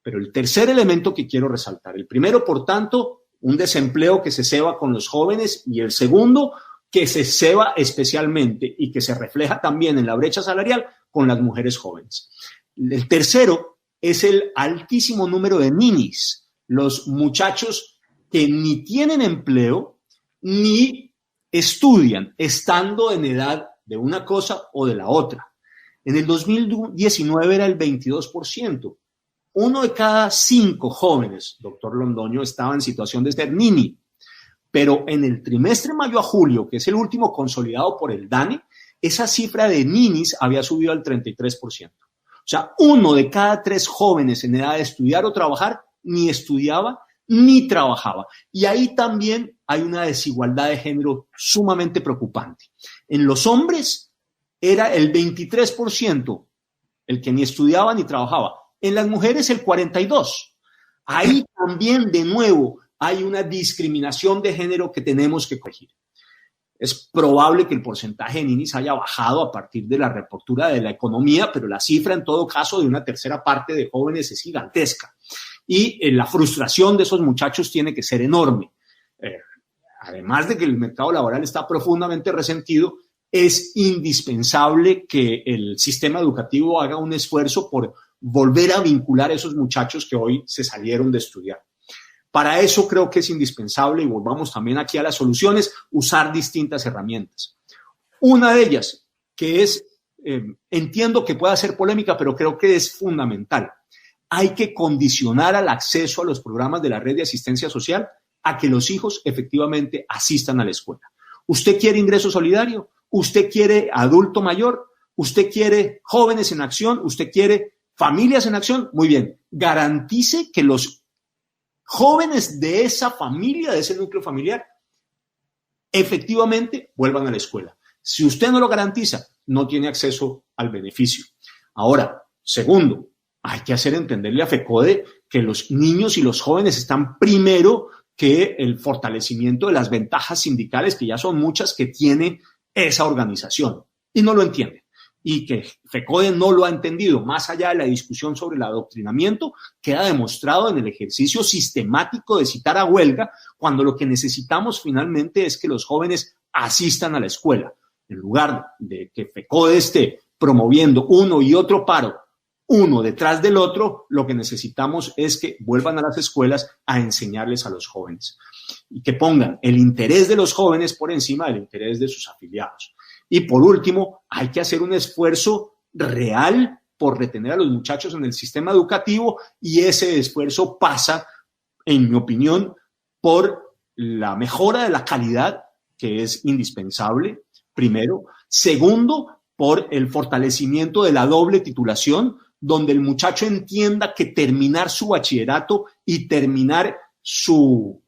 Pero el tercer elemento que quiero resaltar, el primero, por tanto, un desempleo que se ceba con los jóvenes, y el segundo, que se ceba especialmente y que se refleja también en la brecha salarial con las mujeres jóvenes. El tercero es el altísimo número de ninis, los muchachos que ni tienen empleo ni estudian, estando en edad de una cosa o de la otra. En el 2019 era el 22%. 1 de cada 5 jóvenes, doctor Londoño, estaba en situación de ser nini. Pero en el trimestre mayo a julio, que es el último consolidado por el DANE, esa cifra de ninis había subido al 33%. O sea, 1 de cada 3 jóvenes en edad de estudiar o trabajar ni estudiaba ni trabajaba. Y ahí también hay una desigualdad de género sumamente preocupante. En los hombres era el 23% el que ni estudiaba ni trabajaba. En las mujeres el 42%. Ahí también, de nuevo, hay una discriminación de género que tenemos que corregir. Es probable que el porcentaje de ninis haya bajado a partir de la reapertura de la economía, pero la cifra, en todo caso, de una tercera parte de jóvenes es gigantesca. Y la frustración de esos muchachos tiene que ser enorme. Además de que el mercado laboral está profundamente resentido, es indispensable que el sistema educativo haga un esfuerzo por volver a vincular a esos muchachos que hoy se salieron de estudiar. Para eso creo que es indispensable, y volvamos también aquí a las soluciones, usar distintas herramientas. Una de ellas, que es, entiendo que pueda ser polémica, pero creo que es fundamental. Hay que condicionar al acceso a los programas de la red de asistencia social a que los hijos efectivamente asistan a la escuela. ¿Usted quiere ingreso solidario? ¿Usted quiere adulto mayor? ¿Usted quiere jóvenes en acción? ¿Usted quiere familias en acción? Muy bien, garantice que los jóvenes de esa familia, de ese núcleo familiar, efectivamente vuelvan a la escuela. Si usted no lo garantiza, no tiene acceso al beneficio. Ahora, segundo, hay que hacer entenderle a FECODE que los niños y los jóvenes están primero que el fortalecimiento de las ventajas sindicales, que ya son muchas, que tiene esa organización. Y no lo entienden. Y que FECODE no lo ha entendido. Más allá de la discusión sobre el adoctrinamiento, queda demostrado en el ejercicio sistemático de citar a huelga, cuando lo que necesitamos finalmente es que los jóvenes asistan a la escuela. En lugar de que FECODE esté promoviendo uno y otro paro, uno detrás del otro, lo que necesitamos es que vuelvan a las escuelas a enseñarles a los jóvenes y que pongan el interés de los jóvenes por encima del interés de sus afiliados. Y por último, hay que hacer un esfuerzo real por retener a los muchachos en el sistema educativo, y ese esfuerzo pasa, en mi opinión, por la mejora de la calidad, que es indispensable, primero. Segundo, por el fortalecimiento de la doble titulación, donde el muchacho entienda que terminar su bachillerato y terminar su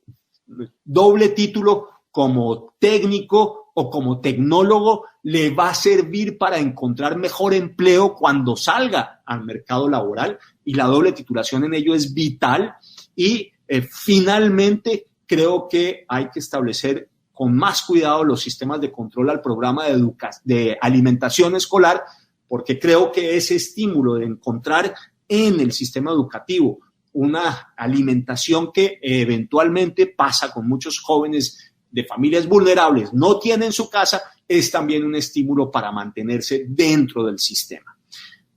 doble título como técnico o como tecnólogo le va a servir para encontrar mejor empleo cuando salga al mercado laboral, y la doble titulación en ello es vital. Y finalmente creo que hay que establecer con más cuidado los sistemas de control al programa de alimentación escolar, porque creo que ese estímulo de encontrar en el sistema educativo una alimentación que eventualmente pasa con muchos jóvenes de familias vulnerables, no tienen su casa, es también un estímulo para mantenerse dentro del sistema.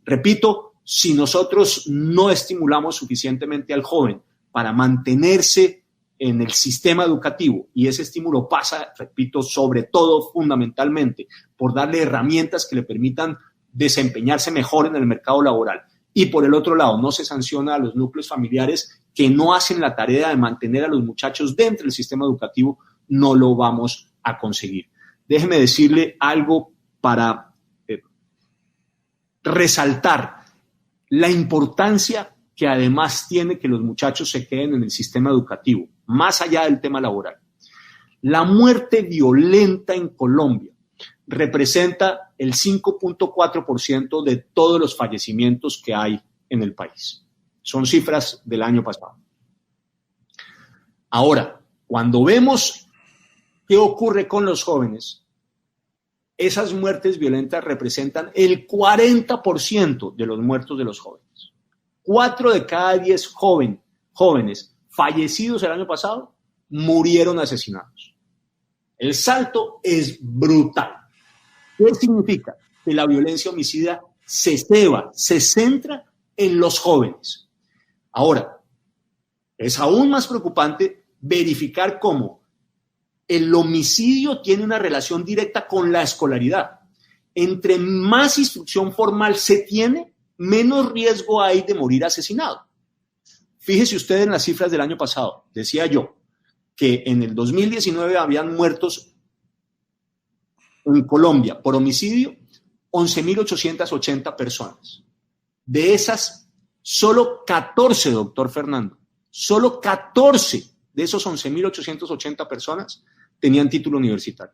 Repito, si nosotros no estimulamos suficientemente al joven para mantenerse en el sistema educativo, y ese estímulo pasa, repito, sobre todo fundamentalmente por darle herramientas que le permitan desempeñarse mejor en el mercado laboral, y por el otro lado no se sanciona a los núcleos familiares que no hacen la tarea de mantener a los muchachos dentro del sistema educativo, no lo vamos a conseguir. Déjeme decirle algo para resaltar la importancia que además tiene que los muchachos se queden en el sistema educativo, más allá del tema laboral. La muerte violenta en Colombia representa el 5.4% de todos los fallecimientos que hay en el país. Son cifras del año pasado. Ahora, cuando vemos ¿Qué ocurre con los jóvenes? Esas muertes violentas representan el 40% de los muertos de los jóvenes. 4 de cada 10 jóvenes fallecidos el año pasado murieron asesinados. El salto es brutal. ¿Qué significa? Que la violencia homicida se centra en los jóvenes. Ahora, es aún más preocupante verificar cómo el homicidio tiene una relación directa con la escolaridad. Entre más instrucción formal se tiene, menos riesgo hay de morir asesinado. Fíjese usted en las cifras del año pasado. Decía yo que en el 2019 habían muertos en Colombia por homicidio 11.880 personas. De esas, solo 14, doctor Fernando, solo 14 de esos 11.880 personas tenían título universitario.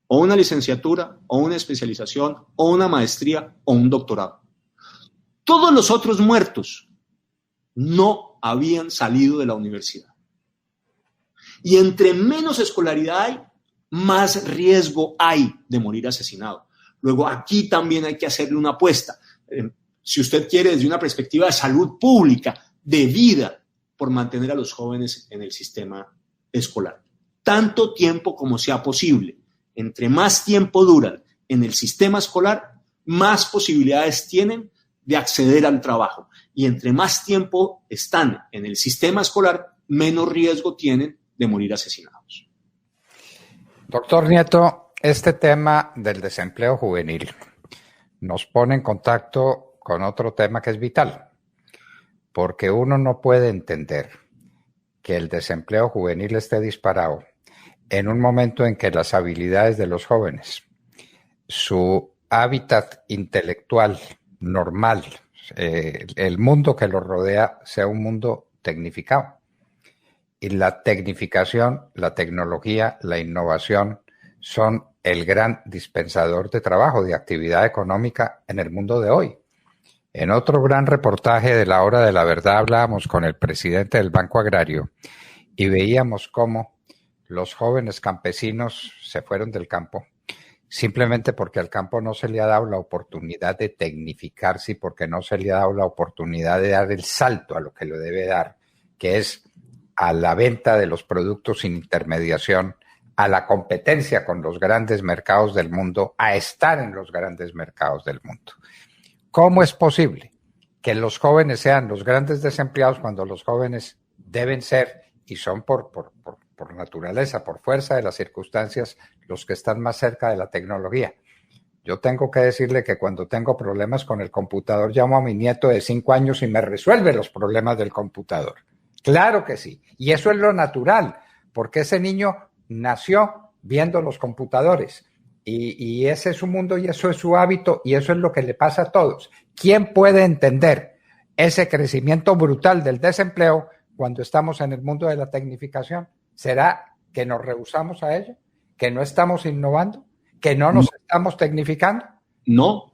O una licenciatura, o una especialización, o una maestría, o un doctorado. Todos los otros muertos no habían salido de la universidad. Y entre menos escolaridad hay, más riesgo hay de morir asesinado. Luego, aquí también hay que hacerle una apuesta. Si usted quiere, desde una perspectiva de salud pública, de vida, por mantener a los jóvenes en el sistema escolar. Tanto tiempo como sea posible. Entre más tiempo duran en el sistema escolar, más posibilidades tienen de acceder al trabajo. Y entre más tiempo están en el sistema escolar, menos riesgo tienen de morir asesinados. Doctor Nieto, este tema del desempleo juvenil nos pone en contacto con otro tema que es vital, porque uno no puede entender que el desempleo juvenil esté disparado en un momento en que las habilidades de los jóvenes, su hábitat intelectual normal, el mundo que los rodea sea un mundo tecnificado. Y la tecnificación, la tecnología, la innovación son el gran dispensador de trabajo, de actividad económica en el mundo de hoy. En otro gran reportaje de La Hora de la Verdad hablábamos con el presidente del Banco Agrario y veíamos cómo los jóvenes campesinos se fueron del campo simplemente porque al campo no se le ha dado la oportunidad de tecnificarse y porque no se le ha dado la oportunidad de dar el salto a lo que lo debe dar, que es a la venta de los productos sin intermediación, a la competencia con los grandes mercados del mundo, a estar en los grandes mercados del mundo. ¿Cómo es posible que los jóvenes sean los grandes desempleados cuando los jóvenes deben ser y son por naturaleza, por fuerza de las circunstancias, los que están más cerca de la tecnología? Yo tengo que decirle que cuando tengo problemas con el computador, llamo a mi nieto de 5 años y me resuelve los problemas del computador. Claro que sí. Y eso es lo natural, porque ese niño nació viendo los computadores. Y ese es su mundo y eso es su hábito y eso es lo que le pasa a todos. ¿Quién puede entender ese crecimiento brutal del desempleo cuando estamos en el mundo de la tecnificación? ¿Será que nos rehusamos a ello? ¿Que no estamos innovando? ¿Que no nos estamos tecnificando? No.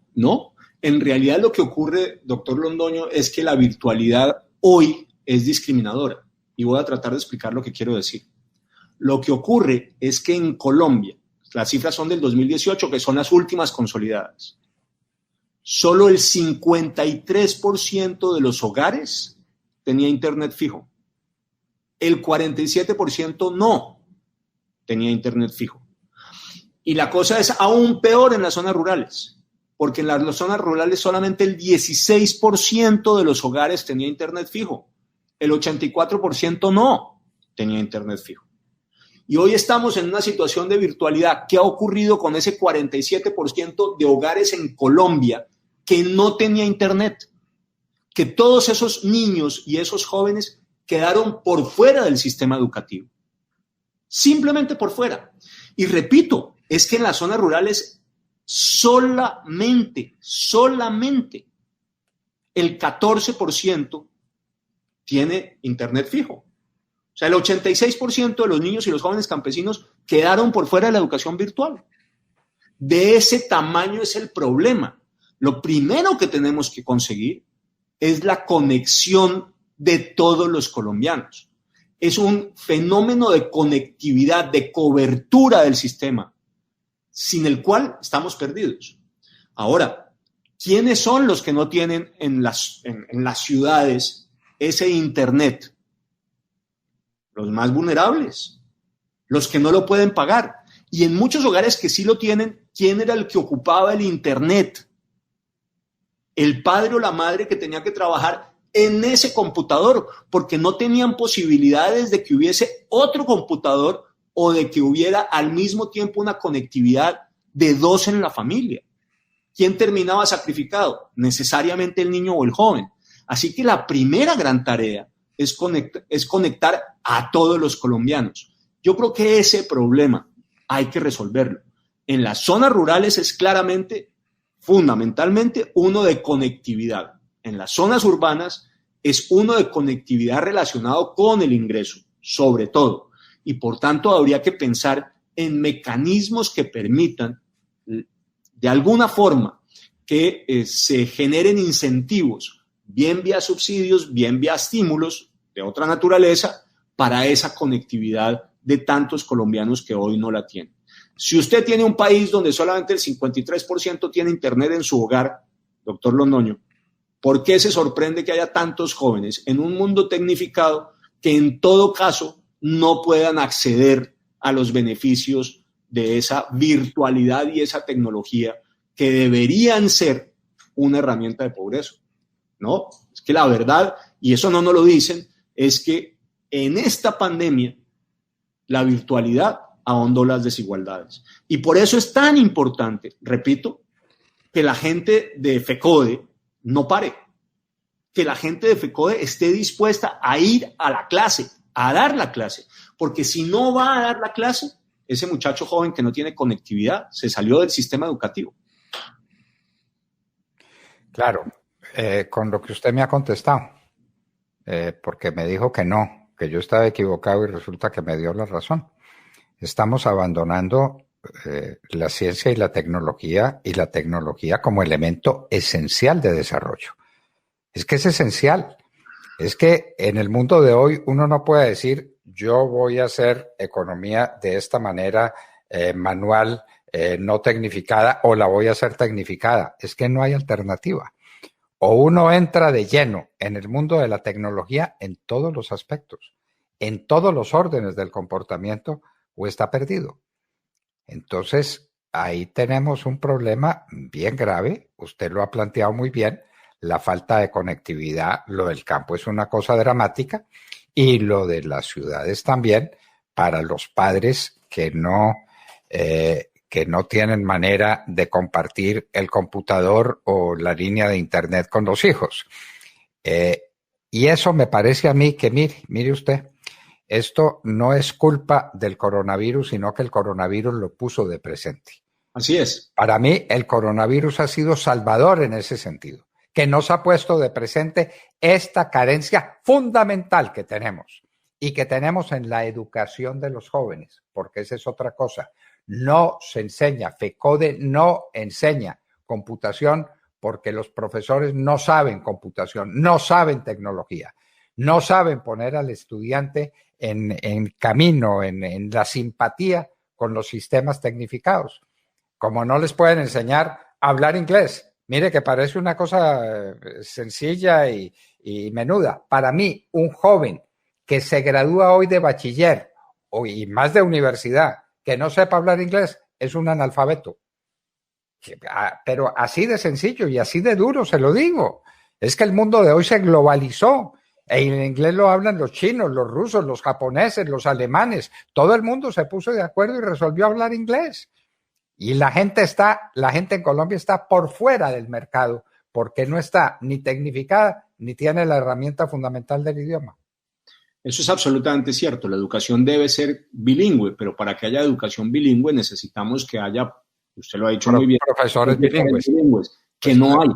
En realidad lo que ocurre, doctor Londoño, es que la virtualidad hoy es discriminadora. Y voy a tratar de explicar lo que quiero decir. Lo que ocurre es que en Colombia, las cifras son del 2018, que son las últimas consolidadas, solo el 53% de los hogares tenía internet fijo. El 47% no tenía internet fijo. Y la cosa es aún peor en las zonas rurales, porque en las zonas rurales solamente el 16% de los hogares tenía internet fijo. El 84% no tenía internet fijo. Y hoy estamos en una situación de virtualidad. ¿Qué ha ocurrido con ese 47% de hogares en Colombia que no tenía internet? Que todos esos niños y esos jóvenes quedaron por fuera del sistema educativo. Simplemente por fuera. Y repito, es que en las zonas rurales solamente el 14% tiene internet fijo. O sea, el 86% de los niños y los jóvenes campesinos quedaron por fuera de la educación virtual. De ese tamaño es el problema. Lo primero que tenemos que conseguir es la conexión de todos los colombianos. es un fenómeno de conectividad, de cobertura del sistema, sin el cual estamos perdidos. Ahora, ¿quiénes son los que no tienen en las ciudades ese Internet? Los más vulnerables, los que no lo pueden pagar. Y en muchos hogares que sí lo tienen, ¿quién era el que ocupaba el Internet? El padre o la madre que tenía que trabajar en ese computador, porque no tenían posibilidades de que hubiese otro computador o de que hubiera al mismo tiempo una conectividad de dos en la familia. ¿Quién terminaba sacrificado? Necesariamente el niño o el joven. Así que la primera gran tarea es conectar a todos los colombianos. Yo creo que ese problema hay que resolverlo. En las zonas rurales es claramente, fundamentalmente, uno de conectividad. En las zonas urbanas es uno de conectividad relacionado con el ingreso, sobre todo. Y por tanto habría que pensar en mecanismos que permitan, de alguna forma, que se generen incentivos, bien vía subsidios, bien vía estímulos de otra naturaleza, para esa conectividad de tantos colombianos que hoy no la tienen. Si usted tiene un país donde solamente el 53% tiene internet en su hogar, doctor Londoño, ¿por qué se sorprende que haya tantos jóvenes en un mundo tecnificado que en todo caso no puedan acceder a los beneficios de esa virtualidad y esa tecnología que deberían ser una herramienta de progreso? No, es que la verdad, y eso no nos lo dicen, es que en esta pandemia la virtualidad ahondó las desigualdades. Y por eso es tan importante, repito, que la gente de FECODE no pare, que la gente de FECODE esté dispuesta a ir a la clase, a dar la clase, porque si no va a dar la clase, ese muchacho joven que no tiene conectividad se salió del sistema educativo. Claro, con lo que usted me ha contestado, porque me dijo que no, que yo estaba equivocado y resulta que me dio la razón. Estamos abandonando la ciencia y la tecnología como elemento esencial de desarrollo. Es que es esencial. Es que en el mundo de hoy uno no puede decir yo voy a hacer economía de esta manera manual, no tecnificada, o la voy a hacer tecnificada. Es que no hay alternativa. O uno entra de lleno en el mundo de la tecnología en todos los aspectos, en todos los órdenes del comportamiento, o está perdido. Entonces, ahí tenemos un problema bien grave. Usted lo ha planteado muy bien. La falta de conectividad, lo del campo es una cosa dramática, y lo de las ciudades también, para los padres que no tienen manera de compartir el computador o la línea de internet con los hijos. Y eso me parece a mí que, mire usted, esto no es culpa del coronavirus, sino que el coronavirus lo puso de presente. Así es. Para mí, el coronavirus ha sido salvador en ese sentido, que nos ha puesto de presente esta carencia fundamental que tenemos y que tenemos en la educación de los jóvenes, porque esa es otra cosa. No se enseña, FECODE no enseña computación porque los profesores no saben computación, no saben tecnología, no saben poner al estudiante en camino, en la simpatía con los sistemas tecnificados. Como no les pueden enseñar a hablar inglés. Mire que parece una cosa sencilla y menuda. Para mí, un joven que se gradúa hoy de bachiller y más de universidad, que no sepa hablar inglés, es un analfabeto. Pero así de sencillo y así de duro se lo digo. Es que el mundo de hoy se globalizó. El inglés lo hablan los chinos, los rusos, los japoneses, los alemanes. Todo el mundo se puso de acuerdo y resolvió hablar inglés. Y la gente en Colombia está por fuera del mercado porque no está ni tecnificada ni tiene la herramienta fundamental del idioma. Eso es absolutamente cierto. La educación debe ser bilingüe, pero para que haya educación bilingüe necesitamos que haya, usted lo ha dicho muy bien, profesores bilingües, que no hay,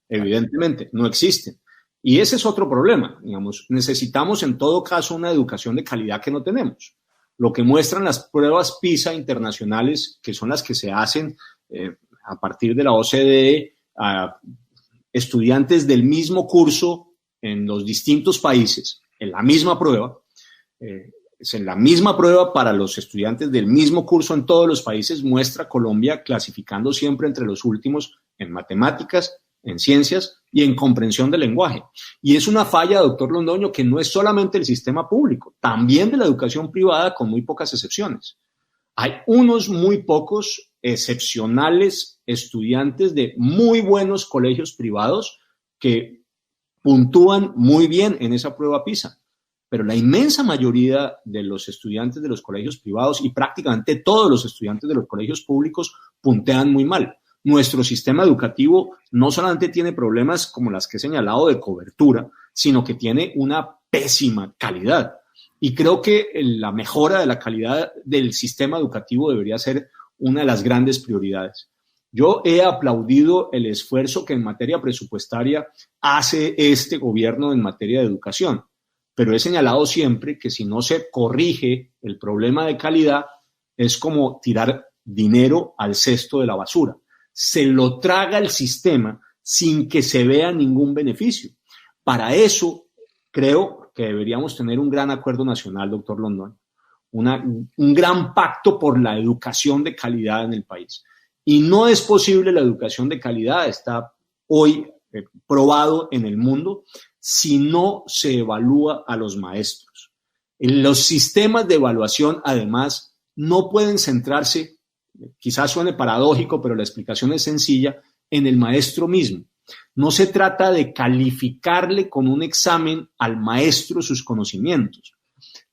evidentemente, no existen. Y ese es otro problema, digamos, necesitamos en todo caso una educación de calidad que no tenemos. Lo que muestran las pruebas PISA internacionales, que son las que se hacen a partir de la OCDE a estudiantes del mismo curso en los distintos países, en la misma prueba, es en la misma prueba para los estudiantes del mismo curso en todos los países, muestra Colombia clasificando siempre entre los últimos en matemáticas, en ciencias y en comprensión del lenguaje. Y es una falla, doctor Londoño, que no es solamente el sistema público, también de la educación privada, con muy pocas excepciones. Hay unos muy pocos excepcionales estudiantes de muy buenos colegios privados que puntúan muy bien en esa prueba PISA. Pero la inmensa mayoría de los estudiantes de los colegios privados y prácticamente todos los estudiantes de los colegios públicos puntean muy mal. Nuestro sistema educativo no solamente tiene problemas como las que he señalado de cobertura, sino que tiene una pésima calidad. Y creo que la mejora de la calidad del sistema educativo debería ser una de las grandes prioridades. Yo he aplaudido el esfuerzo que en materia presupuestaria hace este gobierno en materia de educación, pero he señalado siempre que si no se corrige el problema de calidad, es como tirar dinero al cesto de la basura. Se lo traga el sistema sin que se vea ningún beneficio. Para eso, creo que deberíamos tener un gran acuerdo nacional, doctor Londoño, un gran pacto por la educación de calidad en el país. Y no es posible la educación de calidad, está hoy probado en el mundo, si no se evalúa a los maestros. Los sistemas de evaluación, además, no pueden centrarse, quizás suene paradójico, pero la explicación es sencilla, en el maestro mismo. No se trata de calificarle con un examen al maestro sus conocimientos.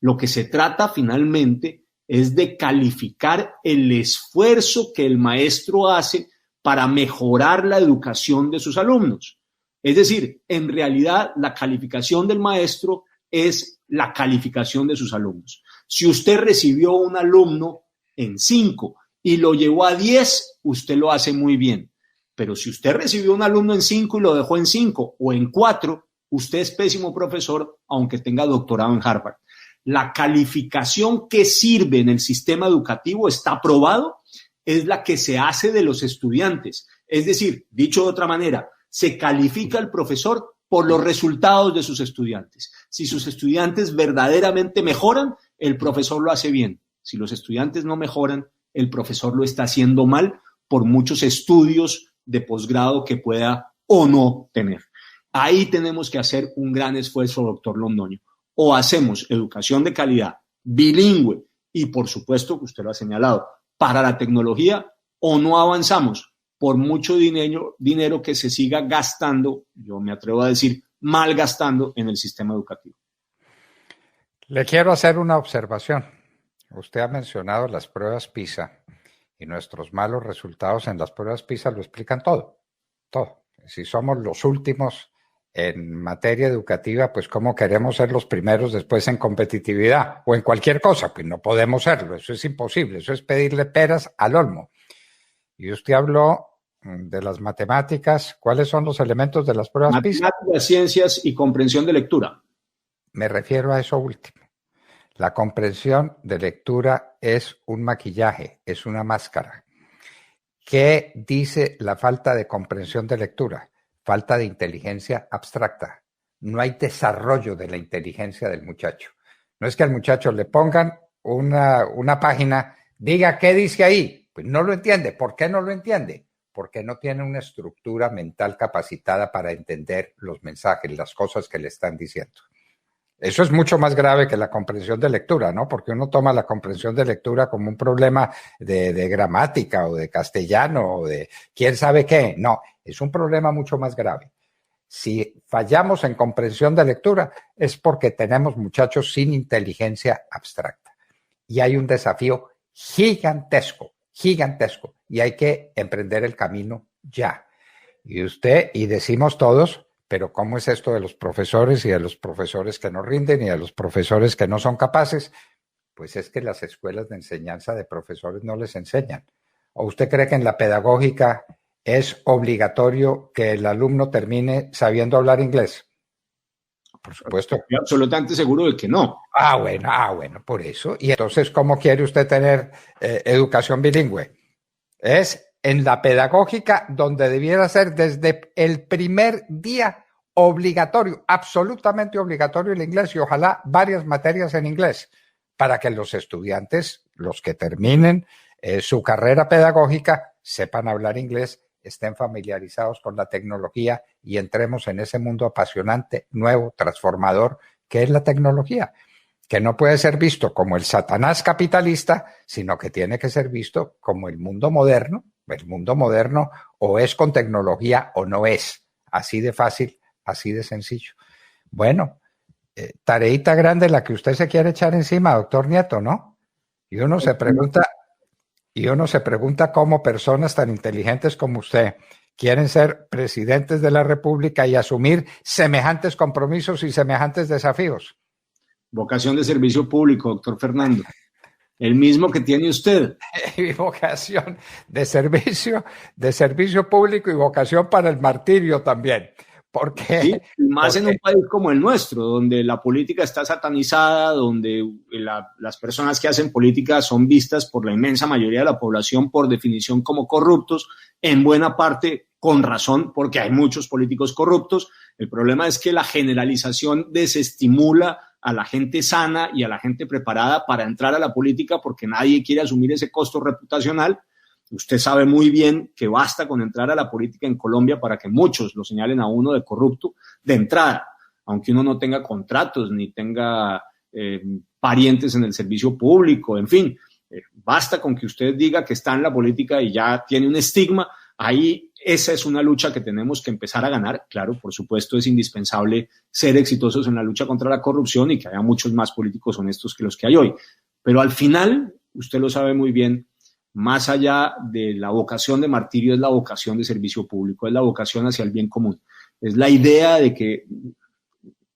Lo que se trata finalmente es de calificar el esfuerzo que el maestro hace para mejorar la educación de sus alumnos. Es decir, en realidad la calificación del maestro es la calificación de sus alumnos. Si usted recibió un alumno en 5 y lo llevó a 10, usted lo hace muy bien. Pero si usted recibió un alumno en 5 y lo dejó en 5 o en 4, usted es pésimo profesor, aunque tenga doctorado en Harvard. La calificación que sirve en el sistema educativo, está probado, es la que se hace de los estudiantes. Es decir, dicho de otra manera, se califica al profesor por los resultados de sus estudiantes. Si sus estudiantes verdaderamente mejoran, el profesor lo hace bien. Si los estudiantes no mejoran, el profesor lo está haciendo mal por muchos estudios de posgrado que pueda o no tener. Ahí tenemos que hacer un gran esfuerzo, doctor Londoño. O hacemos educación de calidad, bilingüe y, por supuesto, que usted lo ha señalado, para la tecnología, o no avanzamos por mucho dinero que se siga gastando, yo me atrevo a decir, malgastando en el sistema educativo. Le quiero hacer una observación. Usted ha mencionado las pruebas PISA y nuestros malos resultados en las pruebas PISA lo explican todo, todo. Si somos los últimos en materia educativa, pues cómo queremos ser los primeros después en competitividad o en cualquier cosa, pues no podemos serlo, eso es imposible, eso es pedirle peras al olmo. Y usted habló de las matemáticas, ¿cuáles son los elementos de las pruebas PISA? Matemáticas, ciencias y comprensión de lectura. Me refiero a eso último. La comprensión de lectura es un maquillaje, es una máscara. ¿Qué dice la falta de comprensión de lectura? Falta de inteligencia abstracta. No hay desarrollo de la inteligencia del muchacho. No es que al muchacho le pongan una página, diga qué dice ahí. Pues no lo entiende. ¿Por qué no lo entiende? Porque no tiene una estructura mental capacitada para entender los mensajes, las cosas que le están diciendo. Eso es mucho más grave que la comprensión de lectura, ¿no? Porque uno toma la comprensión de lectura como un problema de gramática o de castellano o de quién sabe qué. No, es un problema mucho más grave. Si fallamos en comprensión de lectura es porque tenemos muchachos sin inteligencia abstracta. Y hay un desafío gigantesco, gigantesco. Y hay que emprender el camino ya. Y decimos todos, pero ¿cómo es esto de los profesores y de los profesores que no rinden y de los profesores que no son capaces? Pues es que las escuelas de enseñanza de profesores no les enseñan. ¿O usted cree que en la pedagógica es obligatorio que el alumno termine sabiendo hablar inglés? Por supuesto. Estoy absolutamente seguro de que no. Bueno, por eso. Y entonces, ¿cómo quiere usted tener educación bilingüe? Es en la pedagógica donde debiera ser desde el primer día obligatorio, absolutamente obligatorio el inglés y ojalá varias materias en inglés para que los estudiantes, los que terminen su carrera pedagógica, sepan hablar inglés, estén familiarizados con la tecnología y entremos en ese mundo apasionante, nuevo, transformador, que es la tecnología, que no puede ser visto como el Satanás capitalista, sino que tiene que ser visto como el mundo moderno. El mundo moderno o es con tecnología o no es. Así de fácil, así de sencillo. Bueno, tareita grande la que usted se quiere echar encima, doctor Nieto, ¿no? Y uno se pregunta cómo personas tan inteligentes como usted quieren ser presidentes de la República y asumir semejantes compromisos y semejantes desafíos. Vocación de servicio público, doctor Fernando. El mismo que tiene usted. Y vocación de servicio público y vocación para el martirio también. Porque, sí, más en un país como el nuestro, donde la política está satanizada, donde las personas que hacen política son vistas por la inmensa mayoría de la población por definición como corruptos, en buena parte con razón, porque hay muchos políticos corruptos. El problema es que la generalización desestimula a la gente sana y a la gente preparada para entrar a la política porque nadie quiere asumir ese costo reputacional. Usted sabe muy bien que basta con entrar a la política en Colombia para que muchos lo señalen a uno de corrupto de entrada, aunque uno no tenga contratos ni tenga parientes en el servicio público, en fin, basta con que usted diga que está en la política y ya tiene un estigma. Ahí esa es una lucha que tenemos que empezar a ganar. Claro, por supuesto, es indispensable ser exitosos en la lucha contra la corrupción y que haya muchos más políticos honestos que los que hay hoy. Pero al final, usted lo sabe muy bien, más allá de la vocación de martirio, es la vocación de servicio público, es la vocación hacia el bien común. Es la idea de que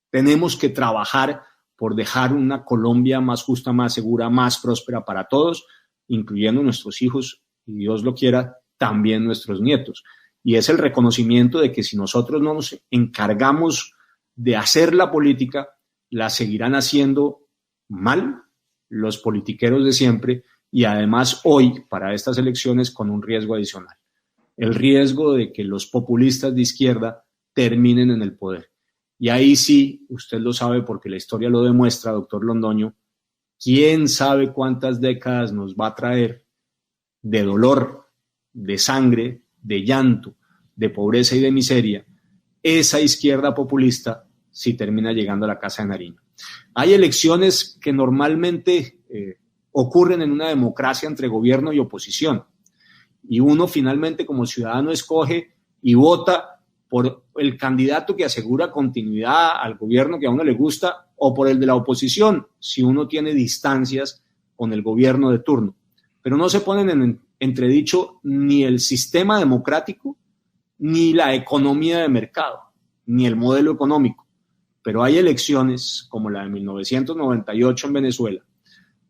tenemos que trabajar por dejar una Colombia más justa, más segura, más próspera para todos, incluyendo nuestros hijos, y Dios lo quiera, también nuestros nietos. Y es el reconocimiento de que si nosotros no nos encargamos de hacer la política, la seguirán haciendo mal los politiqueros de siempre y además hoy, para estas elecciones, con un riesgo adicional. El riesgo de que los populistas de izquierda terminen en el poder. Y ahí sí, usted lo sabe porque la historia lo demuestra, doctor Londoño, quién sabe cuántas décadas nos va a traer de dolor, de sangre, de llanto, de pobreza y de miseria, esa izquierda populista si termina llegando a la Casa de Nariño. Hay elecciones que normalmente ocurren en una democracia entre gobierno y oposición, y uno finalmente como ciudadano escoge y vota por el candidato que asegura continuidad al gobierno que a uno le gusta o por el de la oposición, si uno tiene distancias con el gobierno de turno. Pero no se ponen en entredicho ni el sistema democrático, ni la economía de mercado, ni el modelo económico. Pero hay elecciones como la de 1998 en Venezuela,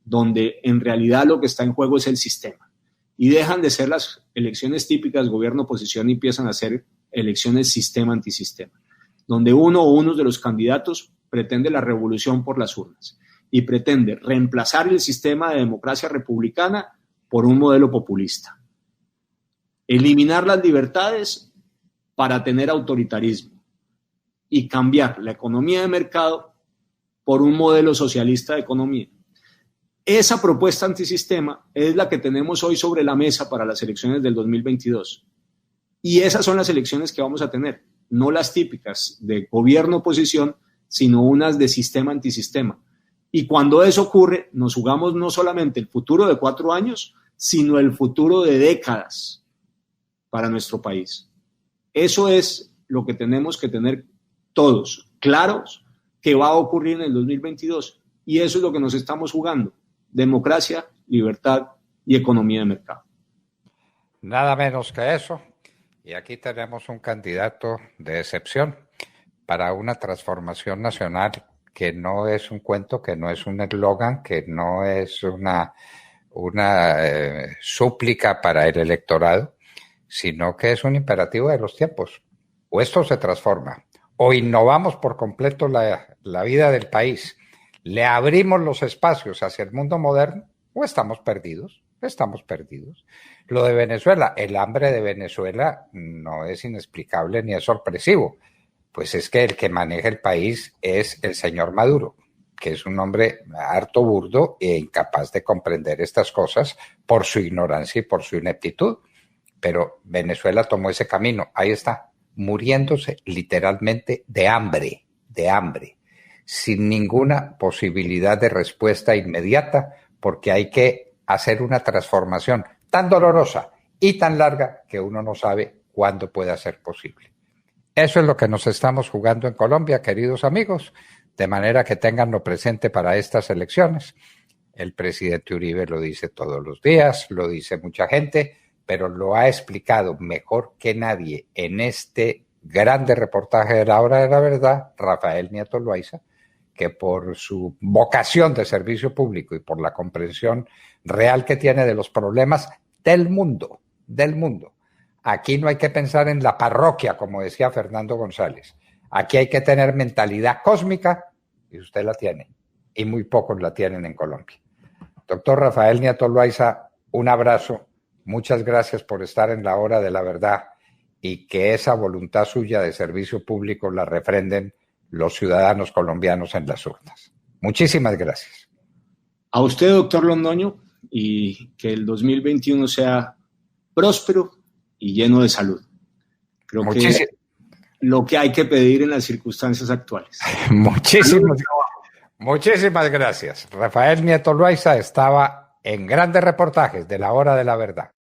donde en realidad lo que está en juego es el sistema. Y dejan de ser las elecciones típicas gobierno-oposición y empiezan a ser elecciones sistema-antisistema, donde uno o unos de los candidatos pretende la revolución por las urnas y pretende reemplazar el sistema de democracia republicana por un modelo populista. Eliminar las libertades para tener autoritarismo y cambiar la economía de mercado por un modelo socialista de economía. Esa propuesta antisistema es la que tenemos hoy sobre la mesa para las elecciones del 2022. Y esas son las elecciones que vamos a tener, no las típicas de gobierno-oposición, sino unas de sistema-antisistema. Y cuando eso ocurre, nos jugamos no solamente el futuro de 4 años, sino el futuro de décadas para nuestro país. Eso es lo que tenemos que tener todos claros que va a ocurrir en el 2022. Y eso es lo que nos estamos jugando. Democracia, libertad y economía de mercado. Nada menos que eso. Y aquí tenemos un candidato de excepción para una transformación nacional que no es un cuento, que no es un eslogan, que no es una súplica para el electorado, sino que es un imperativo de los tiempos. O esto se transforma, o innovamos por completo la vida del país, le abrimos los espacios hacia el mundo moderno, o estamos perdidos. Estamos perdidos. Lo de Venezuela, el hambre de Venezuela no es inexplicable ni es sorpresivo. pues es que el que maneja el país es el señor Maduro, que es un hombre harto burdo e incapaz de comprender estas cosas por su ignorancia y por su ineptitud. Pero Venezuela tomó ese camino, ahí está, muriéndose literalmente de hambre, sin ninguna posibilidad de respuesta inmediata, porque hay que hacer una transformación tan dolorosa y tan larga que uno no sabe cuándo pueda ser posible. Eso es lo que nos estamos jugando en Colombia, queridos amigos, de manera que tenganlo presente para estas elecciones. El presidente Uribe lo dice todos los días, lo dice mucha gente, pero lo ha explicado mejor que nadie en este grande reportaje de La Hora de la Verdad, Rafael Nieto Loaiza, que por su vocación de servicio público y por la comprensión real que tiene de los problemas del mundo. Aquí no hay que pensar en la parroquia, como decía Fernando González. Aquí hay que tener mentalidad cósmica, y usted la tiene, y muy pocos la tienen en Colombia. Doctor Rafael Nieto Loaiza, un abrazo. Muchas gracias por estar en La Hora de la Verdad y que esa voluntad suya de servicio público la refrenden los ciudadanos colombianos en las urnas. Muchísimas gracias. A usted, doctor Londoño, y que el 2021 sea próspero y lleno de salud. Creo que lo que hay que pedir en las circunstancias actuales. Muchísimas gracias. Rafael Nieto Loaiza estaba en grandes reportajes de La Hora de la Verdad.